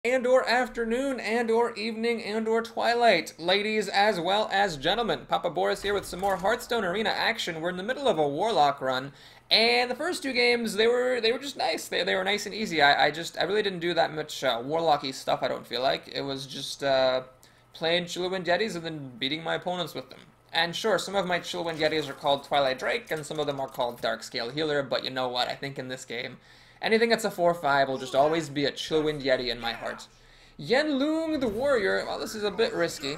And or afternoon, and or evening, and or twilight, ladies as well as gentlemen. Papa Boris here with some more Hearthstone arena action. We're in the middle of a Warlock run, and the first two games they were just nice. They were nice and easy. I really didn't do that much Warlocky stuff. I don't feel like it was just playing Chillwind Yetis and then beating my opponents with them. And sure, some of my Chillwind Yetis are called Twilight Drake, and some of them are called Darkscale Healer. But you know what? I think in this game, anything that's a 4/5 will just always be a Chillwind Yeti in my heart. Yenloong the Warrior. Well, this is a bit risky.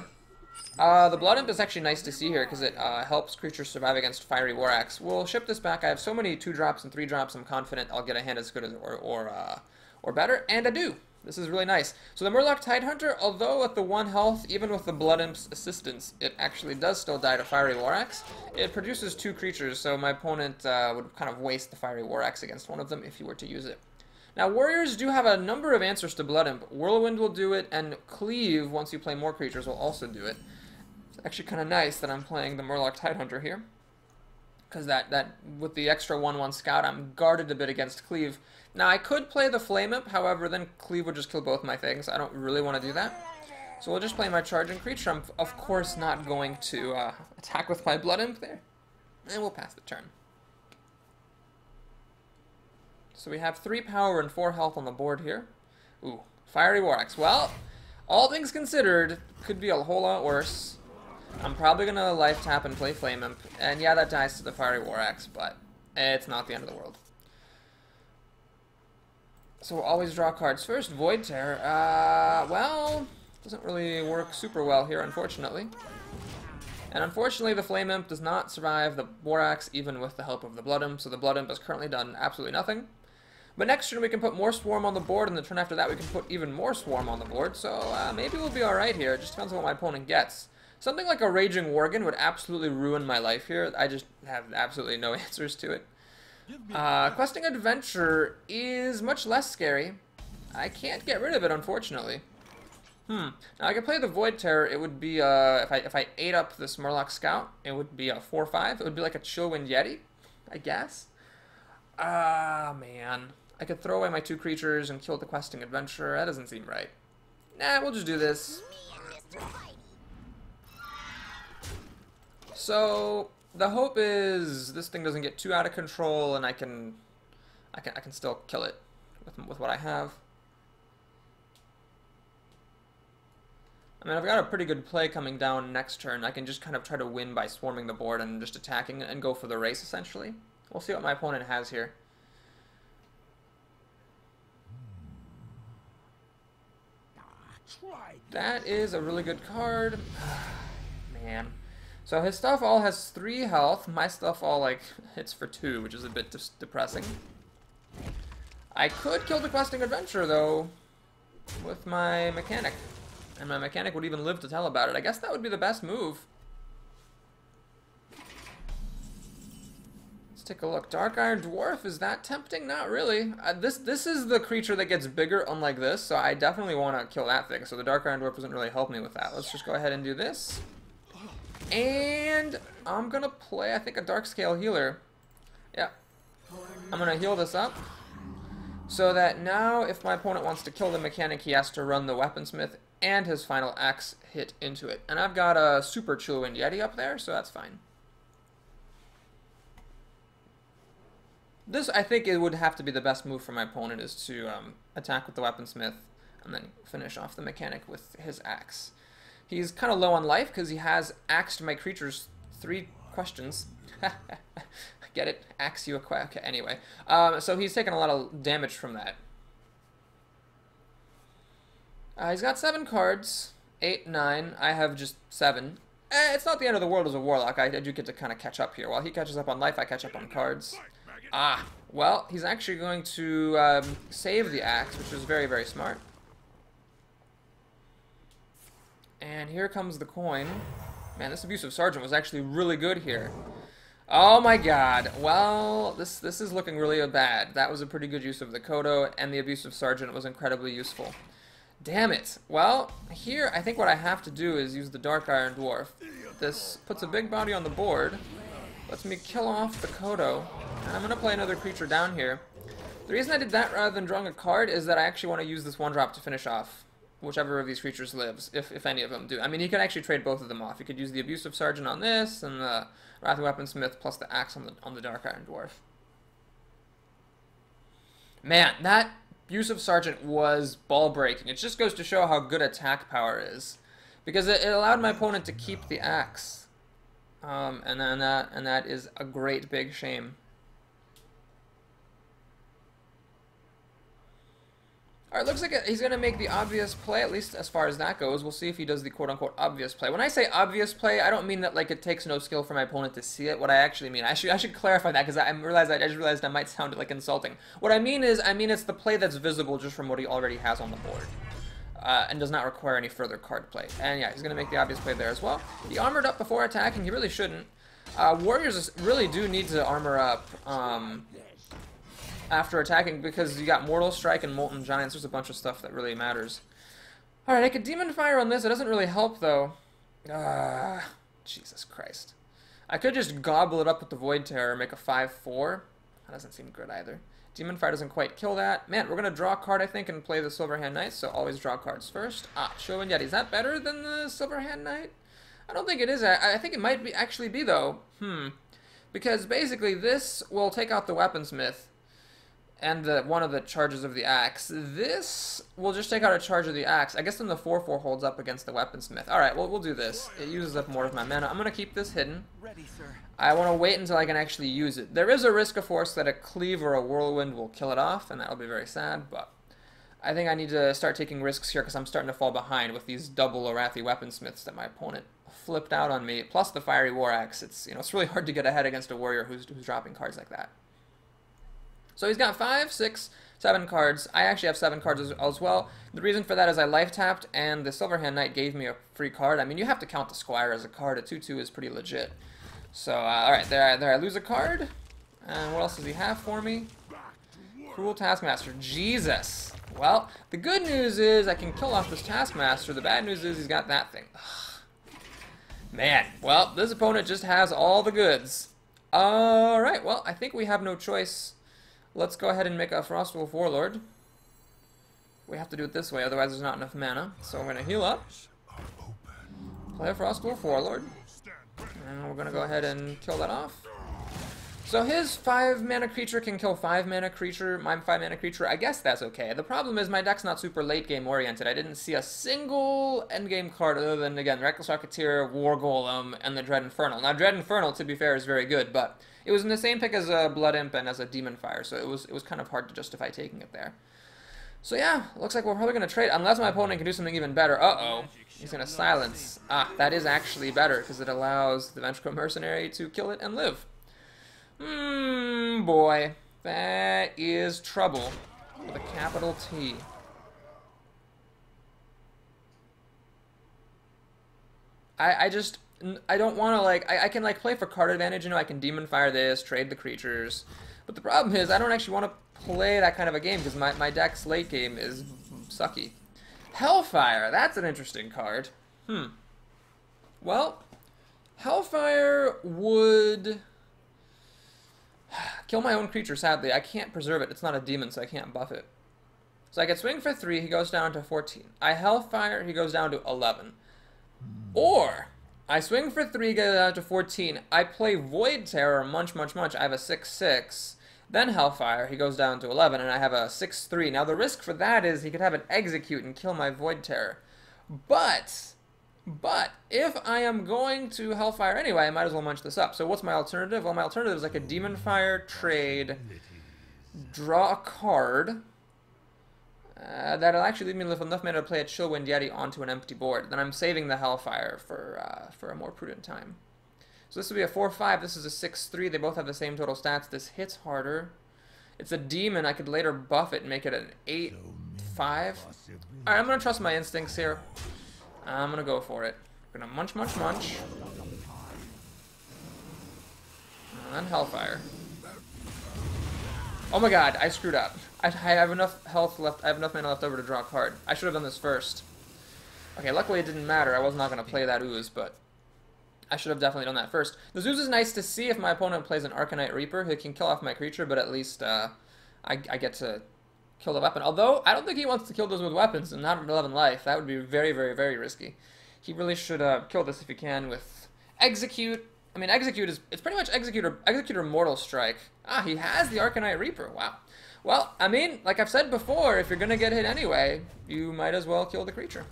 The Blood Imp is actually nice to see here because it helps creatures survive against Fiery War Axe. We'll ship this back. I have so many 2-drops and 3-drops. I'm confident I'll get a hand as good as or better, and I do. This is really nice. So the Murloc Tidehunter, although at the 1 health, even with the Blood Imp's assistance, it actually does still die to Fiery War Axe. It produces 2 creatures, so my opponent would kind of waste the Fiery War Axe against one of them if he were to use it. Now, Warriors do have a number of answers to Blood Imp. Whirlwind will do it, and Cleave, once you play more creatures, will also do it. It's actually kind of nice that I'm playing the Murloc Tidehunter here, because that with the extra 1/1 Scout, I'm guarded a bit against Cleave. Now, I could play the Flame Imp, however, then Cleave would just kill both my things. I don't really want to do that. So we'll just play my charging creature. I'm, of course, not going to attack with my Blood Imp there. And we'll pass the turn. So we have 3 power and 4 health on the board here. Ooh, Fiery War Axe. Well, all things considered, could be a whole lot worse. I'm probably going to life tap and play Flame Imp. And yeah, that dies to the Fiery War Axe, but it's not the end of the world. So we'll always draw cards first. Void Terror. Well, doesn't really work super well here, unfortunately. And unfortunately, the Flame Imp does not survive the War Axe, even with the help of the Blood Imp, so the Blood Imp has currently done absolutely nothing. But next turn we can put more Swarm on the board, and the turn after that we can put even more Swarm on the board, so maybe we'll be alright here. It just depends on what my opponent gets. Something like a Raging Worgen would absolutely ruin my life here. I just have absolutely no answers to it. Questing Adventure is much less scary. I can't get rid of it, unfortunately. Now I could play the Void Terror. It would be if I ate up this Murloc Scout, it would be a 4/5. It would be like a Chillwind Yeti, I guess. Man. I could throw away my 2 creatures and kill the Questing Adventure. That doesn't seem right. Nah, we'll just do this. So the hope is this thing doesn't get too out of control, and I can still kill it with what I have. I mean, I've got a pretty good play coming down next turn. I can just kind of try to win by swarming the board and just attacking and go for the race, essentially. We'll see what my opponent has here. That is a really good card. Man. So his stuff all has 3 health. My stuff all, like, hits for 2, which is a bit depressing. I could kill the Questing Adventure, though, with my Mechanic. And my Mechanic would even live to tell about it. I guess that would be the best move. Let's take a look. Dark Iron Dwarf, is that tempting? Not really. This is the creature that gets bigger, unlike this, so I definitely want to kill that thing. So the Dark Iron Dwarf doesn't really help me with that. Let's just go ahead and do this. And I'm going to play, I think, a Darkscale Healer. Yeah. I'm going to heal this up. So that now, if my opponent wants to kill the Mechanic, he has to run the Weaponsmith and his final axe hit into it. And I've got a Super Chillwind Yeti up there, so that's fine. This, I think, it would have to be the best move for my opponent, is to attack with the Weaponsmith and then finish off the Mechanic with his axe. He's kind of low on life because he has axed my creatures 3 questions. Get it? Axe you a question. Okay, anyway. So he's taken a lot of damage from that. He's got 7 cards. 8, 9. I have just 7. It's not the end of the world as a Warlock. I do get to kind of catch up here. While he catches up on life, I catch up on cards. Well, he's actually going to save the axe, which is very, very smart. And here comes the coin. Man, this Abusive Sergeant was actually really good here. Oh my god. Well, this is looking really bad. That was a pretty good use of the Kodo, and the Abusive Sergeant was incredibly useful. Damn it. Well, here I think what I have to do is use the Dark Iron Dwarf. This puts a big body on the board, lets me kill off the Kodo, and I'm going to play another creature down here. The reason I did that rather than drawing a card is that I actually want to use this 1-drop to finish off whichever of these creatures lives, if any of them do. I mean, he could actually trade both of them off. He could use the Abusive Sergeant on this, and the Wrathy Weaponsmith plus the Axe on the Dark Iron Dwarf. Man, that Abusive Sergeant was ball-breaking. It just goes to show how good attack power is. Because it allowed my opponent to keep the Axe. And that is a great big shame. Alright, looks like he's going to make the obvious play, at least as far as that goes. We'll see if he does the quote-unquote obvious play. When I say obvious play, I don't mean that like it takes no skill for my opponent to see it. What I actually mean, I should clarify that because I just realized I might sound like insulting. What I mean is, it's the play that's visible just from what he already has on the board. And does not require any further card play. And yeah, he's going to make the obvious play there as well. He armored up before attacking. He really shouldn't. Warriors really do need to armor up after attacking because you got Mortal Strike and Molten Giants. There's a bunch of stuff that really matters. Alright, I could Demon Fire on this. It doesn't really help, though. Jesus Christ. I could just gobble it up with the Void Terror and make a 5-4. That doesn't seem good either. Demon Fire doesn't quite kill that. Man, we're going to draw a card, I think, and play the Silverhand Knight, so always draw cards first. Shogun Yeti. Is that better than the Silverhand Knight? I don't think it is. I think it might actually be, though. Because basically this will take out the Weaponsmith and one of the charges of the Axe. This will just take out a charge of the Axe. I guess then the 4-4 holds up against the Weaponsmith. Alright, well, we'll do this. It uses up more of my mana. I'm going to keep this hidden. Ready, sir. I want to wait until I can actually use it. There is a risk, of course, that a Cleave or a Whirlwind will kill it off, and that'll be very sad, but I think I need to start taking risks here because I'm starting to fall behind with these double Wrathy Weaponsmiths that my opponent flipped out on me, plus the Fiery War Axe. It's really hard to get ahead against a warrior who's dropping cards like that. So he's got 5, 6, 7 cards. I actually have 7 cards as well. The reason for that is I life tapped, and the Silverhand Knight gave me a free card. I mean, you have to count the Squire as a card. A 2/2 is pretty legit. So, alright, there I lose a card. And what else does he have for me? Cruel Taskmaster. Jesus! Well, the good news is I can kill off this Taskmaster. The bad news is he's got that thing. Man, well, this opponent just has all the goods. Alright, well, I think we have no choice. Let's go ahead and make a Frostwolf Warlord. We have to do it this way, otherwise there's not enough mana. So I'm going to heal up. Play a Frostwolf Warlord. And we're going to go ahead and kill that off. So his 5-mana creature can kill 5-mana creature, my 5-mana creature. I guess that's okay. The problem is my deck's not super late-game oriented. I didn't see a single endgame card other than, again, Reckless Rocketeer, War Golem, and the Dread Infernal. Now, Dread Infernal, to be fair, is very good, but it was in the same pick as a Blood Imp and as a Demon Fire, so it was kind of hard to justify taking it there. So yeah, looks like we're probably going to trade, unless my opponent can do something even better. Uh-oh. He's going to silence. That is actually better, because it allows the Ventricle Mercenary to kill it and live. Boy. That is trouble. With a capital T. I don't want to, like, I can, like, play for card advantage, I can Demon Fire this, trade the creatures. But the problem is, I don't actually want to play that kind of a game, because my deck's late game is sucky. Hellfire, that's an interesting card. Well, Hellfire would kill my own creature, sadly. I can't preserve it. It's not a demon, so I can't buff it. So I could swing for 3, he goes down to 14. I Hellfire, he goes down to 11. Or I swing for 3, get down to 14. I play Void Terror, munch. I have a 6/6. Then Hellfire, he goes down to 11, and I have a 6/3. Now the risk for that is he could have an Execute and kill my Void Terror. But if I am going to Hellfire anyway, I might as well munch this up. So what's my alternative? Well, my alternative is like a Demon Fire, trade, draw a card. That'll actually leave me with enough mana to play a Chillwind Yeti onto an empty board. Then I'm saving the Hellfire for a more prudent time. So this would be a 4/5. This is a 6/3. They both have the same total stats. This hits harder. It's a demon. I could later buff it and make it an 8/5. Alright, I'm going to trust my instincts here. I'm going to go for it. I'm going to munch. And then Hellfire. Oh my god, I screwed up. I have enough health left. I have enough mana left over to draw a card. I should have done this first. Okay, luckily it didn't matter. I was not going to play that Ooze, but I should have definitely done that first. The Ooze is nice to see if my opponent plays an Arcanite Reaper. He can kill off my creature, but at least I get to kill the weapon. Although, I don't think he wants to kill those with weapons and not 11 life. That would be very, very, very risky. He really should kill this if he can with Execute. I mean, Execute is... It's pretty much Execute or Mortal Strike. Ah, he has the Arcanite Reaper. Wow. Well, I mean, like I've said before, if you're going to get hit anyway, you might as well kill the creature.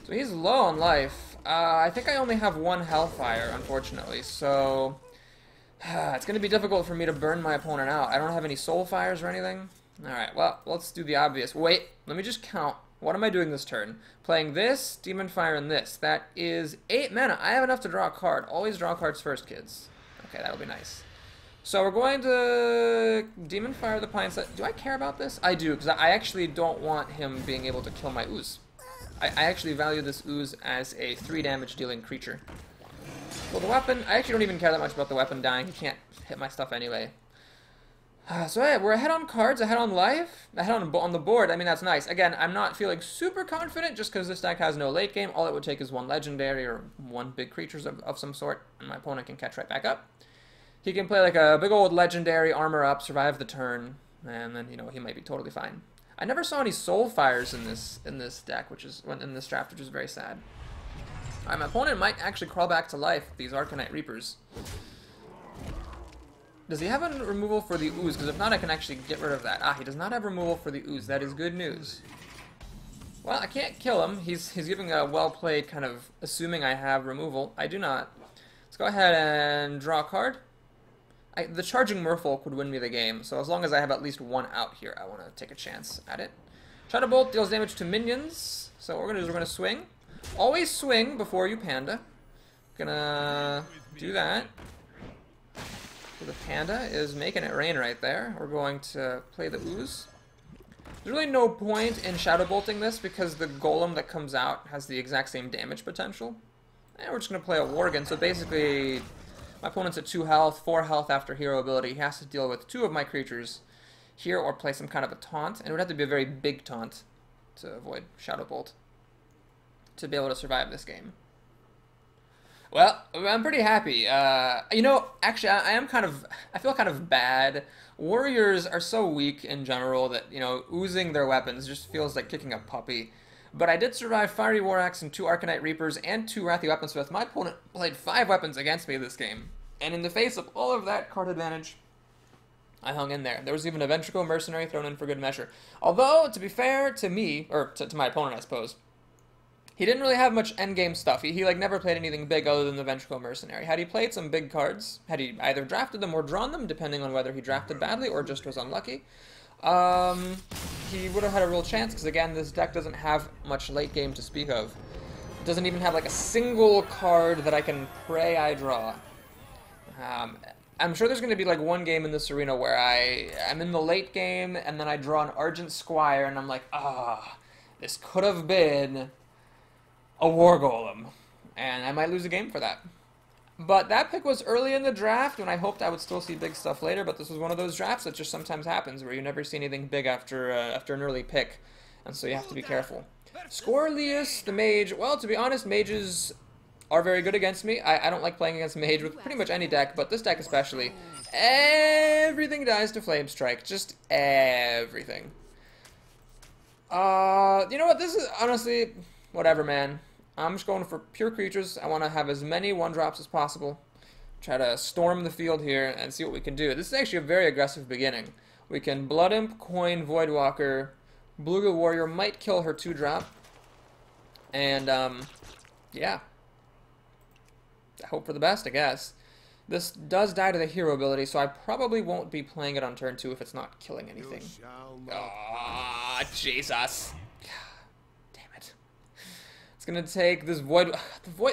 So he's low on life. I think I only have one Hellfire, unfortunately, so... it's going to be difficult for me to burn my opponent out. I don't have any Soul Fires or anything. Alright, well, let's do the obvious. Wait, let me just count. What am I doing this turn? Playing this, Demon Fire, and this. That is 8 mana. I have enough to draw a card. Always draw cards first, kids. Okay, that'll be nice. So we're going to Demon Fire the Pine Set. Do I care about this? I do, because I actually don't want him being able to kill my Ooze. I actually value this Ooze as a 3 damage dealing creature. Well, the weapon, I actually don't even care that much about the weapon dying. He can't hit my stuff anyway. So yeah, we're ahead on cards, ahead on life, ahead on the board. I mean, that's nice. Again, I'm not feeling super confident just because this deck has no late game. All it would take is one legendary or one big creatures of some sort, and my opponent can catch right back up. He can play like a big old legendary, armor up, survive the turn, and then, you know, he might be totally fine. I never saw any Soul Fires in this deck, in this draft, which is very sad. Alright, my opponent might actually crawl back to life with these Arcanite Reapers. Does he have a removal for the Ooze? Because if not, I can actually get rid of that. Ah, he does not have removal for the Ooze. That is good news. Well, I can't kill him. He's giving a well-played kind of assuming I have removal. I do not. Let's go ahead and draw a card. The Charging Merfolk would win me the game, so as long as I have at least one out here, I want to take a chance at it. Shadow Bolt deals damage to minions, so what we're going to do is we're going to swing. Always swing before you panda. Gonna do that. So the panda is making it rain right there. We're going to play the Ooze. There's really no point in Shadow Bolting this because the Golem that comes out has the exact same damage potential. And we're just going to play a Worgen, so basically my opponent's at 2 health, 4 health after hero ability. He has to deal with 2 of my creatures here or play some kind of a taunt, and it would have to be a very big taunt to avoid Shadow Bolt to be able to survive this game. Well, I'm pretty happy. You know, actually, I feel kind of bad. Warriors are so weak in general that, you know, oozing their weapons just feels like kicking a puppy. But I did survive Fiery War Axe and 2 Arcanite Reapers and 2 Wrathy Weaponsmith. My opponent played 5 weapons against me this game. And in the face of all of that card advantage, I hung in there. There was even a Ventricle Mercenary thrown in for good measure. Although, to be fair to me, or to my opponent, I suppose, he didn't really have much endgame stuff. He like never played anything big other than the Ventricle Mercenary. Had he played some big cards, had he either drafted them or drawn them, depending on whether he drafted badly or just was unlucky, he would have had a real chance, because again, this deck doesn't have much late game to speak of. It doesn't even have like a single card that I can pray I draw. I'm sure there's going to be like one game in this arena where I'm in the late game and then I draw an Argent Squire and I'm like, this could have been a War Golem, and I might lose a game for that. But that pick was early in the draft when I hoped I would still see big stuff later, but this was one of those drafts that just sometimes happens where you never see anything big after an early pick, and so you have to be careful. Scorelius, the mage, well, to be honest, mages are very good against me. I don't like playing against mage with pretty much any deck, but this deck especially. Everything dies to Flame Strike, just everything. You know what, this is honestly... whatever, man. I'm just going for pure creatures. I want to have as many 1-drops as possible. Try to storm the field here and see what we can do. This is actually a very aggressive beginning. We can Blood Imp, Coin, Voidwalker. Beluga Warrior might kill her 2-drop. And, yeah. I hope for the best, I guess. This does die to the hero ability, so I probably won't be playing it on turn 2 if it's not killing anything. Ah, Jesus. It's gonna take this void.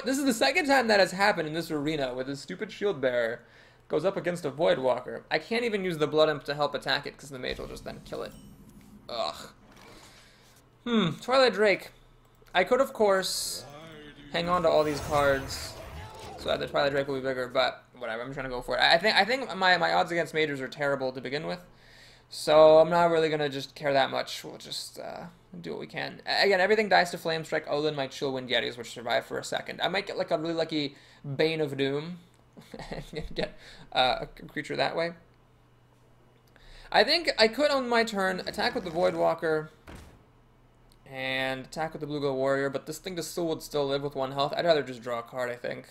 This is the second time that has happened in this arena where this stupid shield bearer goes up against a Void Walker. I can't even use the Blood Imp to help attack it because the mage will just then kill it. Ugh. Twilight Drake. I could, of course, hang on to all these cards so that the Twilight Drake will be bigger, but whatever. I'm trying to go for it. I think my odds against mages are terrible to begin with, so I'm not really gonna just care that much. We'll just do what we can. Again, everything dies to Flame Strike other than my Chillwind Yetis, which survive for a second. I might get like a really lucky Bane of Doom and get a creature that way. I think I could on my turn attack with the Voidwalker and attack with the Blue-Glow Warrior, but this thing just would still live with 1 health. I'd rather just draw a card, I think.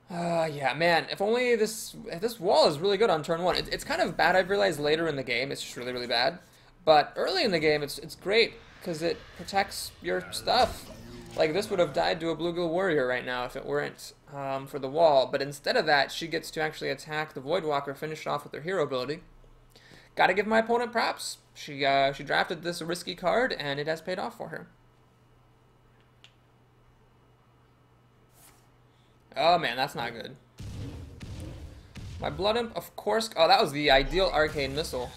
Yeah, man, if this wall is really good on turn 1. It's kind of bad, I've realized, later in the game. It's just really, really bad. But early in the game, it's great, because it protects your stuff. Like, this would have died to a Blue-Glow Warrior right now if it weren't for the wall. But instead of that, she gets to actually attack the Voidwalker, finish off with her hero ability. Gotta give my opponent props. She drafted this risky card, and it has paid off for her. Oh man, that's not good. My Blood Imp, of course. Oh, that was the ideal Arcane Missile.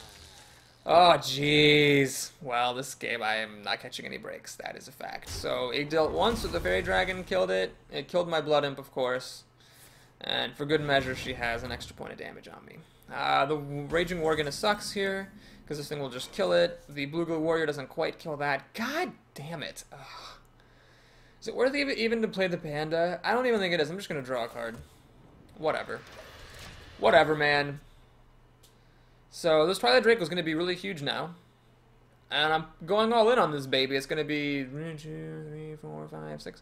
Oh, jeez. Well, this game I am not catching any breaks. That is a fact. So, it dealt once with the Fairy Dragon, killed it. It killed my Blood Imp, of course. And for good measure, she has an extra point of damage on me. The Raging Worgen sucks here, because this thing will just kill it. The Blue-Glow Warrior doesn't quite kill that. God damn it. Ugh. Is it worth even to play the Panda? I don't even think it is. I'm just going to draw a card. Whatever. Whatever, man. So, this Twilight Drake was going to be really huge now. And I'm going all in on this baby. It's going to be 1, 2, 3, 4, 5, 6.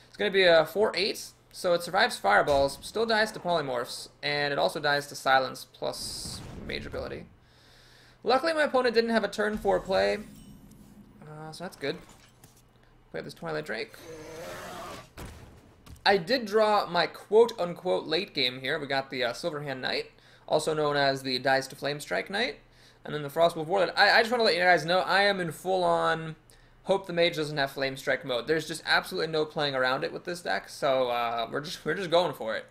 It's going to be a 4/8. So it survives fireballs, still dies to polymorphs, and it also dies to silence plus mage ability. Luckily, my opponent didn't have a turn 4 play, so that's good. Play this Twilight Drake. I did draw my quote-unquote late game here. We got the Silverhand Knight, also known as the Dies to Flamestrike Knight, and then the Frostwolf Warlord. I just want to let you guys know I am in full-on hope the mage doesn't have Flamestrike mode. There's just absolutely no playing around it with this deck, so we're just going for it.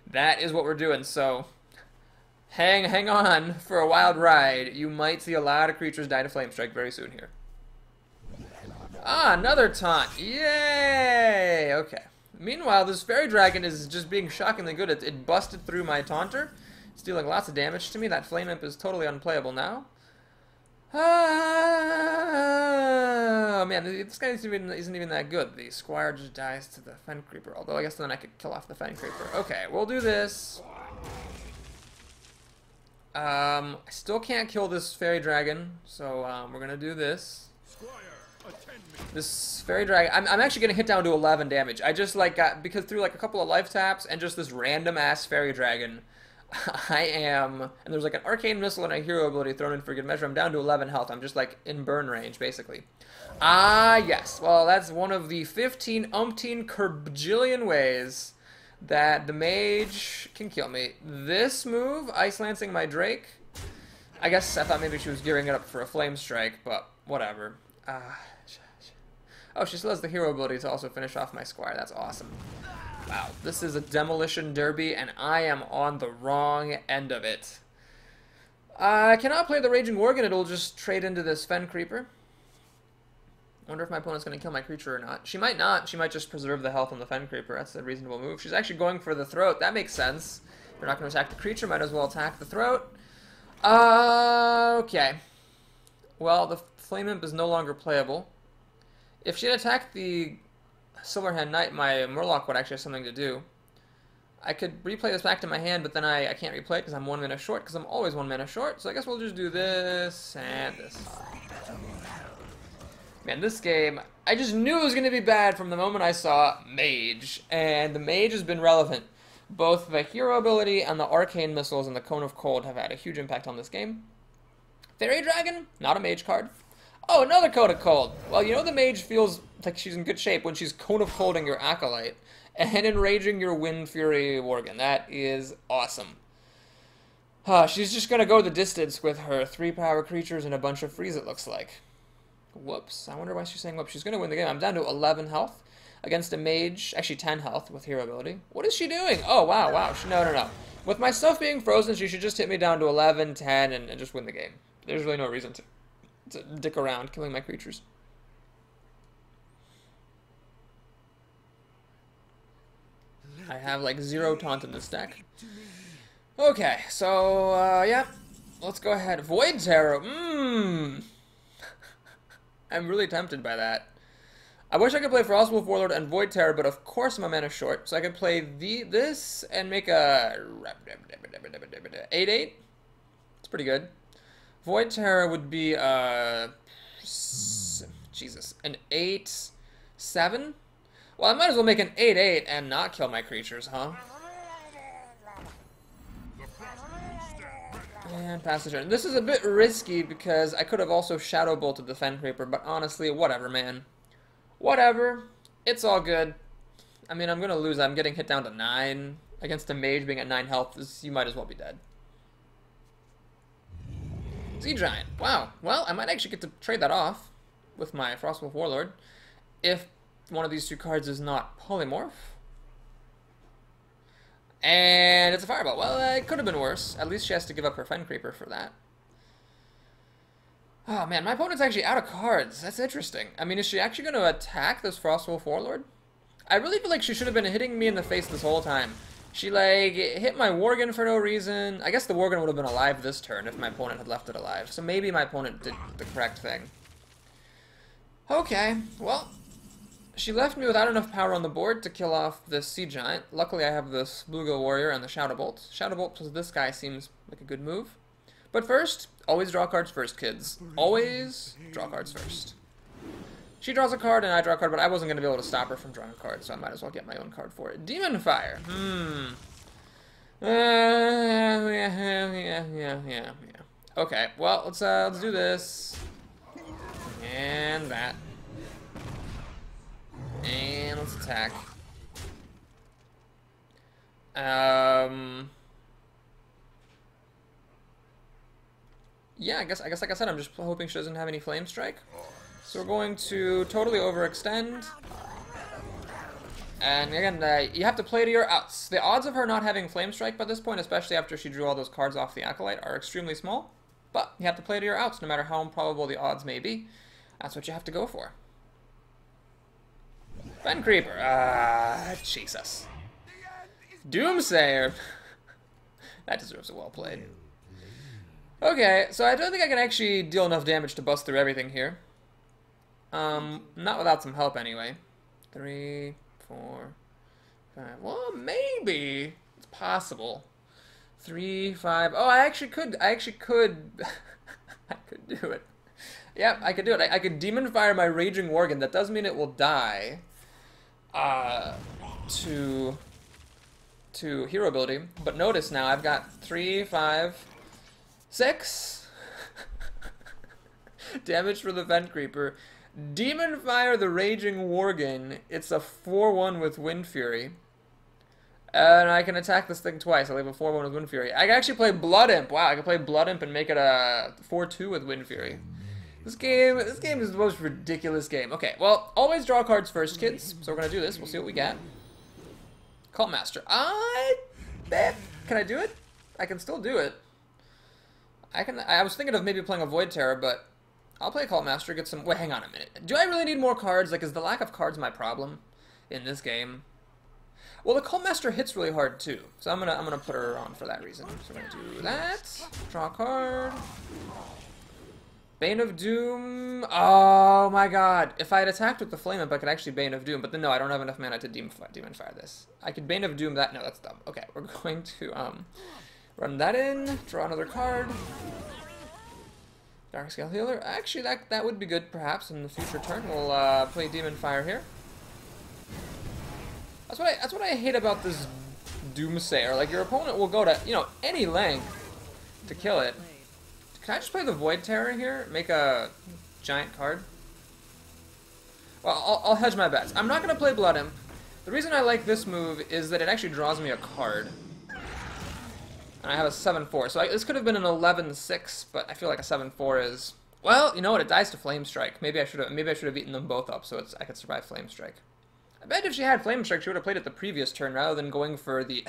That is what we're doing. So hang on for a wild ride. You might see a lot of creatures die to Flamestrike very soon here. Ah, another taunt. Yay! Okay. Meanwhile, this Fairy Dragon is just being shockingly good. It busted through my Taunter. It's dealing lots of damage to me. That Flame Imp is totally unplayable now. Oh man, this guy isn't even that good. The Squire just dies to the Fen Creeper. Although I guess then I could kill off the Fen Creeper. Okay, we'll do this. I still can't kill this Fairy Dragon, so we're gonna do this. This Fairy Dragon, I'm actually gonna hit down to 11 damage. I just got, because through a couple of life taps and just this random ass Fairy Dragon, I am, and there's an Arcane Missile and a hero ability thrown in for good measure. I'm down to 11 health. I'm just in burn range, basically. Ah, yes. Well, that's one of the 15 umpteen kerbajillion ways that the mage can kill me. This move, Ice Lancing my Drake, I guess I thought maybe she was gearing it up for a Flame Strike, but whatever. Oh, she still has the hero ability to also finish off my Squire. That's awesome. Wow, this is a demolition derby, and I am on the wrong end of it. I cannot play the Raging Worgen. It'll just trade into this Fen Creeper. Wonder if my opponent's going to kill my creature or not. She might not. She might just preserve the health on the Fen Creeper. That's a reasonable move. She's actually going for the throat. That makes sense. If you're not going to attack the creature, might as well attack the throat. Okay. Well, the Flame Imp is no longer playable. If she had attacked the Silverhand Knight, my Murloc would actually have something to do. I could replay this back to my hand, but then I can't replay it because I'm 1 mana short, because I'm always 1 mana short. So I guess we'll just do this and this. Man, this game, I just knew it was going to be bad from the moment I saw Mage. And the Mage has been relevant. Both the hero ability and the Arcane Missiles and the Cone of Cold have had a huge impact on this game. Fairy Dragon, not a Mage card. Oh, another Cone of Cold. Well, you know the Mage feels like she's in good shape when she's Cone of Colding your Acolyte and enraging your Wind Fury Worgen. That is awesome. She's just going to go the distance with her 3-power creatures and a bunch of freeze, it looks like. Whoops. I wonder why she's saying whoops. She's going to win the game. I'm down to 11 health against a Mage. Actually, 10 health with hero ability. What is she doing? Oh, wow, wow. No. With my stuff being frozen, she should just hit me down to 11, 10, and just win the game. There's really no reason to dick around killing my creatures. I have 0 taunt in this deck. Okay, so yeah, let's go ahead. Void Terror. I'm really tempted by that. I wish I could play Frostwolf Warlord and Void Terror, but of course I'm a mana short, so I could play this and make a 8/8. It's pretty good. Void Terror would be, Jesus, an 8-7? Well, I might as well make an 8-8 and not kill my creatures, huh? And pass the turn. This is a bit risky because I could have also Shadow Bolted the Fen Creeper, but honestly, whatever, man. Whatever. It's all good. I mean, I'm gonna lose. I'm getting hit down to 9. Against a mage being at 9 health, you might as well be dead. Sea Giant. Wow. Well, I might actually get to trade that off with my Frostwolf Warlord if one of these two cards is not Polymorph. And it's a Fireball. Well, it could have been worse. At least she has to give up her Fen Creeper for that. Oh, man. My opponent's actually out of cards. That's interesting. I mean, is she actually going to attack this Frostwolf Warlord? I really feel like she should have been hitting me in the face this whole time. She, like, hit my Worgen for no reason. I guess the Worgen would have been alive this turn if my opponent had left it alive. So maybe my opponent did the correct thing. Okay, well, she left me without enough power on the board to kill off this Sea Giant. Luckily, I have this Bluegill Warrior and the Shadow Bolt. Shadow Bolt to this guy seems like a good move. But first, always draw cards first, kids. Always draw cards first. She draws a card and I draw a card, but I wasn't going to be able to stop her from drawing a card, so I might as well get my own card for it. Demon Fire. Yeah. Okay, well, let's do this. And that. And let's attack. Yeah, I guess like I said, I'm just hoping she doesn't have any Flame Strike. So we're going to totally overextend. And again, you have to play to your outs. The odds of her not having Flame Strike by this point, especially after she drew all those cards off the Acolyte, are extremely small. But you have to play to your outs, no matter how improbable the odds may be. That's what you have to go for. Fen Creeper. Jesus. Doomsayer. That deserves a well played. Okay, so I don't think I can actually deal enough damage to bust through everything here. Not without some help anyway. 3, 4, 5. Well, maybe it's possible. 3, 5. Oh, I actually could. I could do it. Yeah, I could do it. I could Demon Fire my Raging Worgen. That does mean it will die. To hero ability. But notice now I've got 3, 5, 6 damage for the Fen Creeper. Demon Fire the Raging Worgen. It's a 4-1 with Wind Fury. And I can attack this thing twice. I leave a 4-1 with Wind Fury. I can actually play Blood Imp. Wow, I can play Blood Imp and make it a 4-2 with Wind Fury. This game is the most ridiculous game. Okay, well, always draw cards first, kids. So we're gonna do this. We'll see what we get. Cult Master. Can I do it? I can still do it. I was thinking of maybe playing a Void Terror, but I'll play Cult Master, get some... Wait, hang on a minute. Do I really need more cards? Like, is the lack of cards my problem in this game? Well, the Cult Master hits really hard, too. So I'm gonna put her on for that reason. So we're gonna do that. Draw a card. Bane of Doom. Oh, my God. If I had attacked with the Flame Imp, I could actually Bane of Doom. But then, no, I don't have enough mana to Demon Fire this. I could Bane of Doom that. No, that's dumb. Okay, we're going to run that in. Draw another card. Dark Scale Healer. Actually, that would be good, perhaps, in the future turn. We'll play Demon Fire here. That's what I hate about this Doomsayer. Like, your opponent will go to, you know, any length to kill it. Can I just play the Void Terror here? Make a giant card? Well, I'll hedge my bets. I'm not going to play Blood Imp. The reason I like this move is that it actually draws me a card. And I have a 7-4. So this could have been an 11-6, but I feel like a 7-4 is... Well, you know what? It dies to Flame Strike. Maybe I should have eaten them both up so I could survive Flame Strike. I bet if she had Flame Strike, she would have played it the previous turn rather than going for the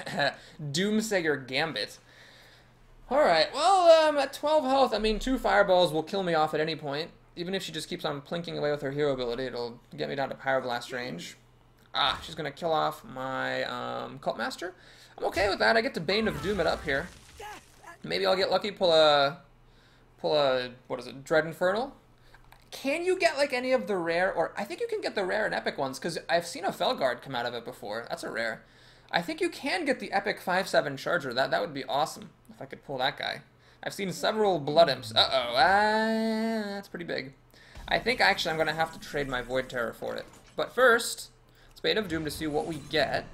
Doomsayer Gambit. Alright, well, at 12 health, I mean, 2 fireballs will kill me off at any point. Even if she just keeps on plinking away with her hero ability, it'll get me down to Pyroblast range. Ah, she's gonna kill off my Cult Master. I'm okay with that. I get to Bane of Doom it up here. Maybe I'll get lucky, pull a, what is it, Dread Infernal? Can you get, like, any of the rare, or I think you can get the rare and epic ones, because I've seen a Felguard come out of it before. That's a rare. I think you can get the epic 5-7 Charger. That would be awesome if I could pull that guy. I've seen several Blood Imps. Uh-oh, that's pretty big. I think actually I'm going to have to trade my Void Terror for it. But first, Spade of Doom to see what we get.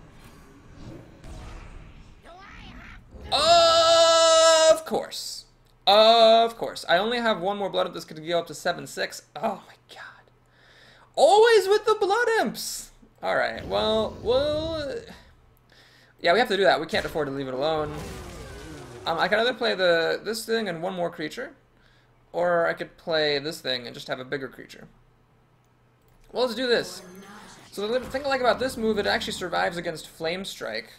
Of course. Of course. I only have one more Blood Imp. This could go up to 7-6. Oh my god. Always with the Blood Imps! Alright, well... Yeah, we have to do that. We can't afford to leave it alone. I can either play this thing and one more creature, or I could play this thing and just have a bigger creature. Well, let's do this. So the thing I like about this move, it actually survives against Flame Strike.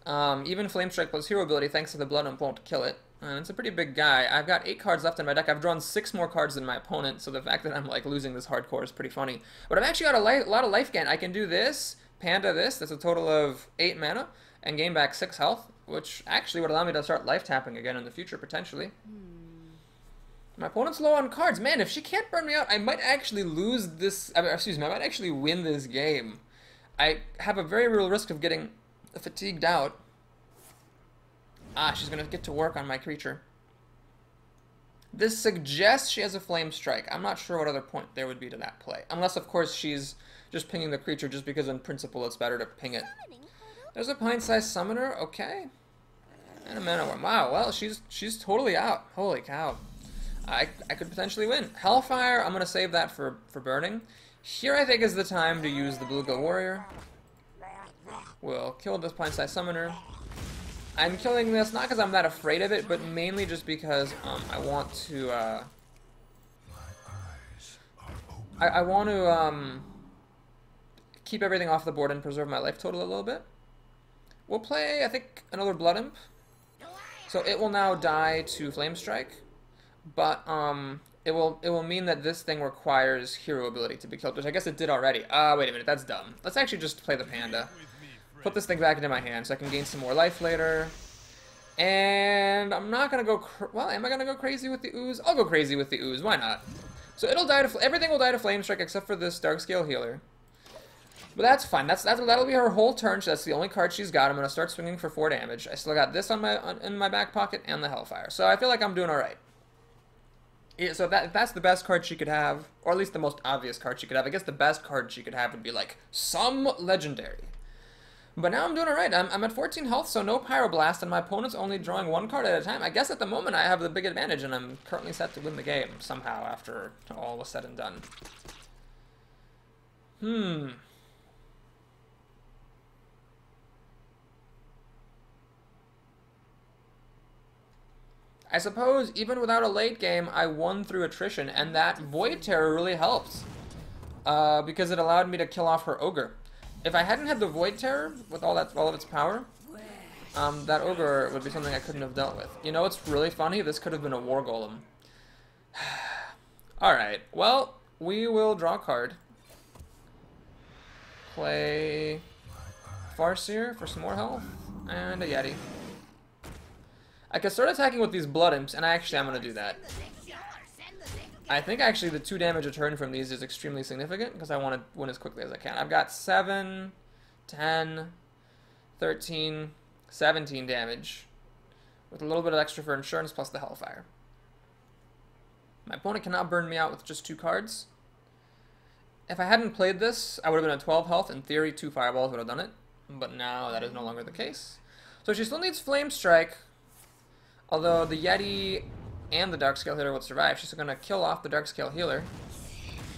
Even Flame Strike plus Hero ability, thanks to the Blood Imp, won't kill it. And it's a pretty big guy. I've got 8 cards left in my deck. I've drawn 6 more cards than my opponent, so the fact that I'm like losing this hardcore is pretty funny. But I've actually got a lot of life gain. I can do this, Panda this, that's a total of 8 mana, and gain back 6 health, which actually would allow me to start life tapping again in the future, potentially. My opponent's low on cards. Man, if she can't burn me out, I might actually lose this... I might actually win this game. I have a very real risk of getting fatigued out. Ah, she's going to get to work on my creature. This suggests she has a Flame Strike. I'm not sure what other point there would be to that play. Unless, of course, she's just pinging the creature just because in principle it's better to ping it. There's a Pint-Sized Summoner. Okay. And a Mana Worm. Wow, well, she's totally out. Holy cow. I could potentially win. Hellfire, I'm going to save that for burning. Here I think is the time to use the Bluegill Warrior. We'll kill this Pint-Sized Summoner. I'm killing this not because I'm that afraid of it, but mainly just because I want to I want to keep everything off the board and preserve my life total a little bit. We'll play, I think, another Blood Imp. So it will now die to Flame Strike, but it will mean that this thing requires hero ability to be killed, which I guess it did already. Wait a minute, that's dumb. Let's actually just play the Panda. Put this thing back into my hand so I can gain some more life later. And I'm not gonna go. Well, am I gonna go crazy with the Ooze? I'll go crazy with the Ooze. Why not? So it'll die to everything will die to Flame Strike except for this Darkscale Healer. But that's fine. That'll be her whole turn. So that's the only card she's got. I'm gonna start swinging for 4 damage. I still got this in my back pocket and the Hellfire. So I feel like I'm doing all right. Yeah, so that's the best card she could have, or at least the most obvious card she could have. I guess the best card she could have would be like some legendary. But now I'm doing alright. I'm at 14 health, so no Pyroblast, and my opponent's only drawing 1 card at a time. I guess at the moment I have the big advantage, and I'm currently set to win the game, somehow, after all was said and done. I suppose, even without a late game, I won through attrition, and that Void Terror really helped. Because it allowed me to kill off her Ogre. If I hadn't had the Void Terror, with all of its power, that Ogre would be something I couldn't have dealt with. You know, it's really funny, this could have been a War Golem. Alright, well, we will draw a card. Play Farseer for some more health, and a Yeti. I could start attacking with these Blood Imps, and I'm going to do that. I think actually the 2 damage a turn from these is extremely significant because I want to win as quickly as I can. I've got 7, 10, 13, 17 damage with a little bit of extra for insurance plus the Hellfire. My opponent cannot burn me out with just 2 cards. If I hadn't played this, I would have been at 12 health. In theory, 2 fireballs would have done it, but now that is no longer the case. So she still needs Flame Strike, although the Yeti and the Darkscale Healer would survive. She's going to kill off the Darkscale Healer.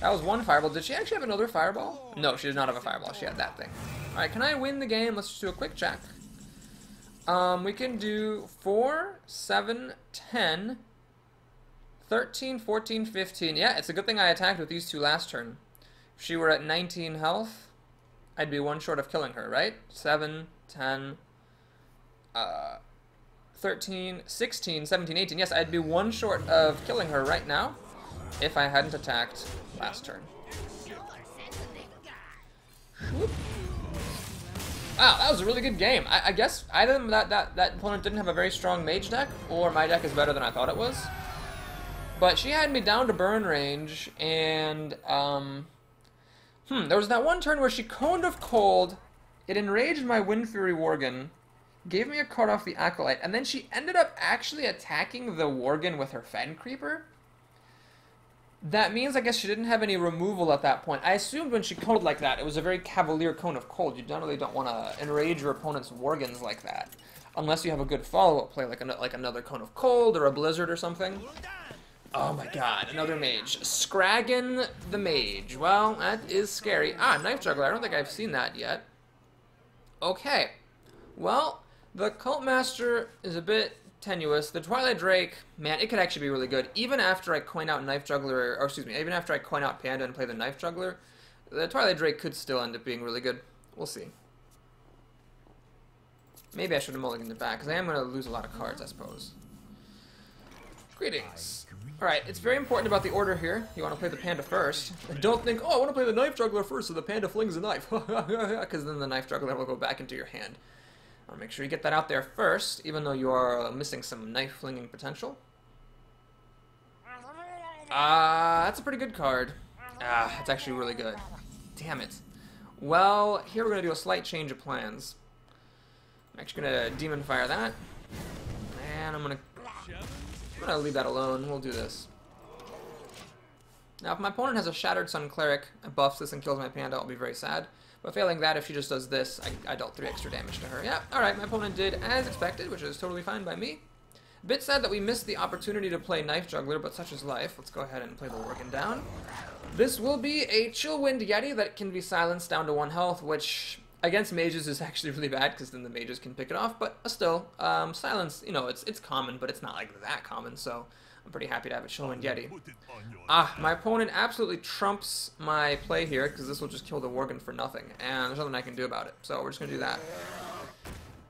That was 1 fireball. Did she actually have another fireball? No, she did not have a fireball. She had that thing. Alright, can I win the game? Let's just do a quick check. We can do 4, 7, 10, 13, 14, 15. Yeah, it's a good thing I attacked with these 2 last turn. If she were at 19 health, I'd be 1 short of killing her, right? 7, 10, 13, 16, 17, 18. Yes, I'd be 1 short of killing her right now if I hadn't attacked last turn. Wow, that was a really good game. I guess either that opponent didn't have a very strong mage deck, or my deck is better than I thought it was. But she had me down to burn range, and there was that one turn where she Coned of Cold. It enraged my Wind Fury Worgen. gave me a card off the Acolyte, and then she ended up actually attacking the Worgen with her Fen Creeper. That means, I guess, she didn't have any removal at that point. I assumed when she coded like that, it was a very cavalier Cone of Cold. You generally don't want to enrage your opponent's Worgens like that. Unless you have a good follow-up play, like another Cone of Cold or a Blizzard or something. Oh my god, another mage. Scraggin the Mage. Well, that is scary. Ah, Knife Juggler. I don't think I've seen that yet. Okay. Well, the Cult Master is a bit tenuous. The Twilight Drake, man, it could actually be really good. Even after I coin out Knife Juggler, or excuse me, even after I coin out Panda and play the Knife Juggler, the Twilight Drake could still end up being really good. We'll see. Maybe I should have mulliganed it back, because I am going to lose a lot of cards, I suppose. Greetings. Alright, it's very important about the order here. You want to play the Panda first. And don't think, oh, I want to play the Knife Juggler first, so the Panda flings a knife. Because then the Knife Juggler will go back into your hand. I'll make sure you get that out there first, even though you are missing some knife-flinging potential. That's a pretty good card. It's actually really good. Damn it. Well, here we're going to do a slight change of plans. I'm actually going to Demon Fire that. And I'm going to leave that alone. We'll do this. Now, if my opponent has a Shattered Sun Cleric and buffs this and kills my Panda, I'll be very sad. But failing that, if she just does this, I dealt 3 extra damage to her. Yeah, alright, my opponent did as expected, which is totally fine by me. A bit sad that we missed the opportunity to play Knife Juggler, but such is life. Let's go ahead and play the Worgen down. This will be a Chillwind Yeti that can be silenced down to 1 health, which against mages is actually really bad, because then the mages can pick it off. But still, silence, you know, it's common, but it's not like that common, so I'm pretty happy to have a Chillwind Yeti. My opponent absolutely trumps my play here, because this will just kill the Worgen for nothing, and there's nothing I can do about it, so we're just going to do that.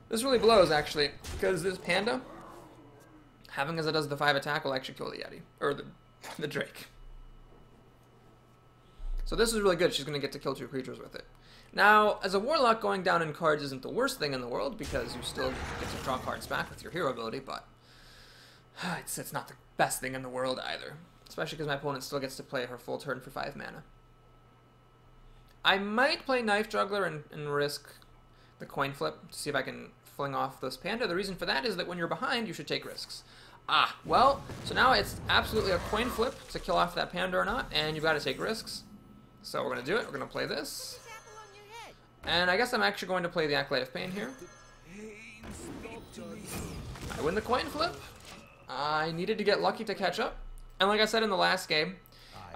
This really blows, actually, because this Panda, having as it does the 5 attack, will actually kill the Yeti, or the Drake. So this is really good. She's going to get to kill 2 creatures with it. Now, as a Warlock, going down in cards isn't the worst thing in the world, because you still get to draw cards back with your hero ability, but it's not the best thing in the world either. Especially because my opponent still gets to play her full turn for 5 mana. I might play Knife Juggler and risk the coin flip to see if I can fling off this Panda. The reason for that is that when you're behind, you should take risks. Well, so now it's absolutely a coin flip to kill off that Panda or not, and you've got to take risks. So we're going to do it. We're going to play this. And I guess I'm actually going to play the Acolyte of Pain here. I win the coin flip. I needed to get lucky to catch up. And like I said in the last game,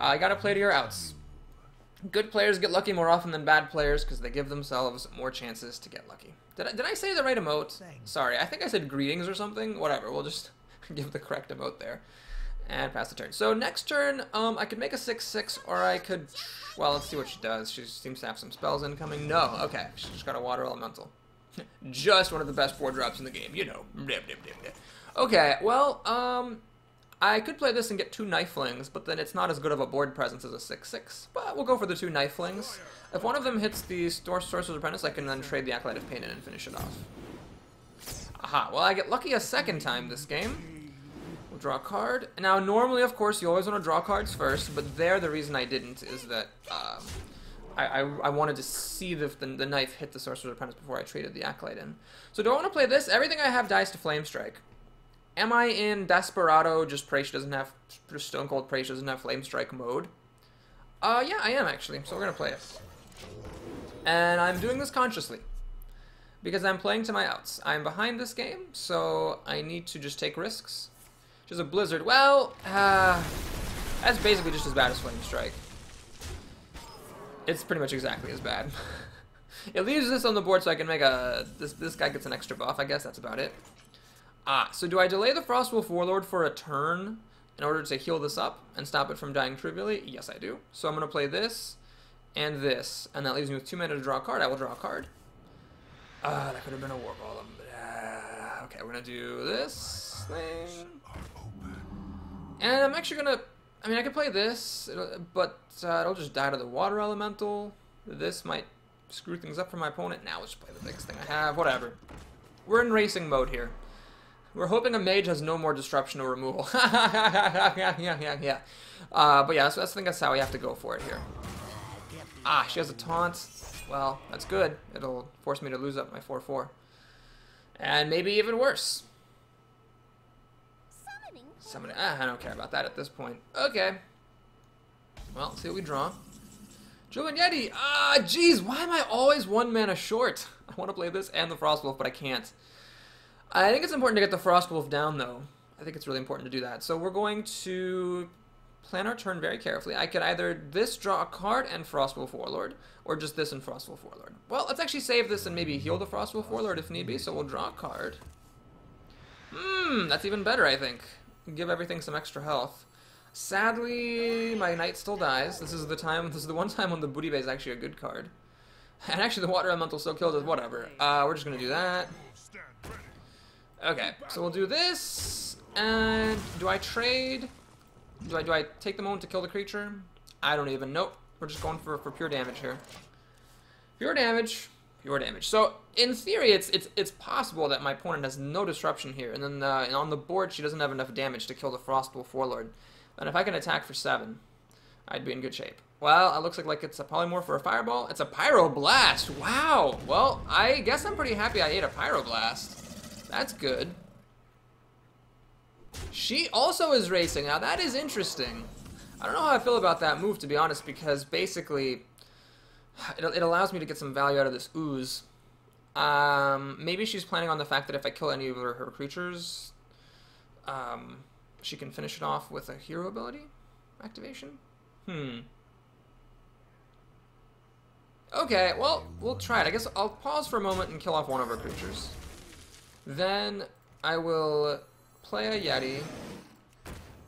you gotta play to your outs. Good players get lucky more often than bad players because they give themselves more chances to get lucky. Did I say the right emote? Sorry, I think I said greetings or something. Whatever, we'll just give the correct emote there. And pass the turn. So next turn, I could make a 6/6, or I could... Well, let's see what she does. She seems to have some spells incoming. No, okay. She just got a Water Elemental. Just one of the best 4 drops in the game, you know. Okay, well, I could play this and get 2 Knife Flings, but then it's not as good of a board presence as a 6/6. But we'll go for the 2 Knife Flings. If one of them hits the Sorcerer's Apprentice, I can then trade the Acolyte of Pain in and finish it off. Aha, well, I get lucky a second time this game. We'll draw a card. Now, normally, of course, you always want to draw cards first, but there, the reason I didn't is that I wanted to see the knife hit the Sorcerer's Apprentice before I traded the Acolyte in. So do I want to play this? Everything I have dies to Flame Strike. Am I in Desperado, just pray she doesn't have, just Stone Cold pray she doesn't have Flame Strike mode? Yeah, I am actually, so we're going to play it. And I'm doing this consciously, because I'm playing to my outs. I'm behind this game, so I need to just take risks. She's a Blizzard. Well, that's basically just as bad as Flame Strike. It's pretty much exactly as bad. It leaves this on the board so I can make a... This guy gets an extra buff, I guess. That's about it. So do I delay the Frostwolf Warlord for a turn in order to heal this up and stop it from dying trivially? Yes, I do. So I'm going to play this and this, and that leaves me with 2 mana to draw a card. I will draw a card. That could have been a War Golem. Okay, we're going to do this thing. And I'm actually going to... I mean, I could play this, but it'll just die to the Water Elemental. This might screw things up for my opponent. Now let's just play the biggest thing I have. Whatever. We're in racing mode here. We're hoping a mage has no more disruption or removal. yeah. But yeah, I think that's how we have to go for it here. She has a taunt. Well, that's good. It'll force me to lose up my 4/4. And maybe even worse. I don't care about that at this point. Okay. Well, let's see what we draw. Joe and Yeti! Ah, jeez, why am I always 1 mana short? I want to play this and the Frostwolf, but I can't. I think it's important to get the Frostwolf down, though. I think it's really important to do that. So we're going to plan our turn very carefully. I could either this draw a card and Frostwolf Warlord, or just this and Frostwolf Warlord. Well, let's actually save this and maybe heal the Frostwolf Warlord if need be, so we'll draw a card. That's even better, I think. Give everything some extra health. Sadly, my knight still dies. This is the one time when the Booty Bay is actually a good card. And actually the Water Elemental still kills us, whatever. We're just gonna do that. Okay, so we'll do this, and do I trade? Do I take the moment to kill the creature? I don't even, nope. We're just going for pure damage here. Pure damage, pure damage. So, in theory, it's possible that my opponent has no disruption here, and then on the board she doesn't have enough damage to kill the Frostwolf Warlord. And if I can attack for 7, I'd be in good shape. Well, it looks like it's a polymorph or a fireball. It's a Pyroblast! Wow! Well, I guess I'm pretty happy I ate a Pyroblast. That's good. She also is racing. Now, that is interesting. I don't know how I feel about that move, to be honest, because basically it allows me to get some value out of this ooze. Maybe she's planning on the fact that if I kill any of her creatures, she can finish it off with a hero ability activation? Okay, well, we'll try it. I guess I'll pause for a moment and kill off one of her creatures. Then I will play a Yeti,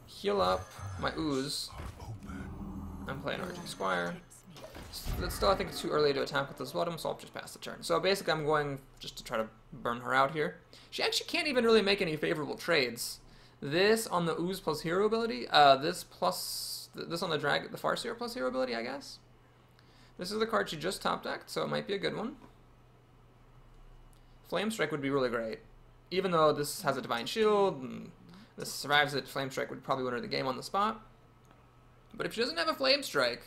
heal up my ooze. I'm playing Argent Squire. But still, I think it's too early to attack with this bottom, so I'll just pass the turn. So basically, I'm going just to try to burn her out here. She actually can't even really make any favorable trades. This on the ooze plus hero ability. This on the Farseer plus hero ability, I guess. This is the card she just top decked, so it might be a good one. Flame Strike would be really great. Even though this has a Divine Shield, and this survives it, Flame Strike would probably win her the game on the spot. But if she doesn't have a Flame Strike,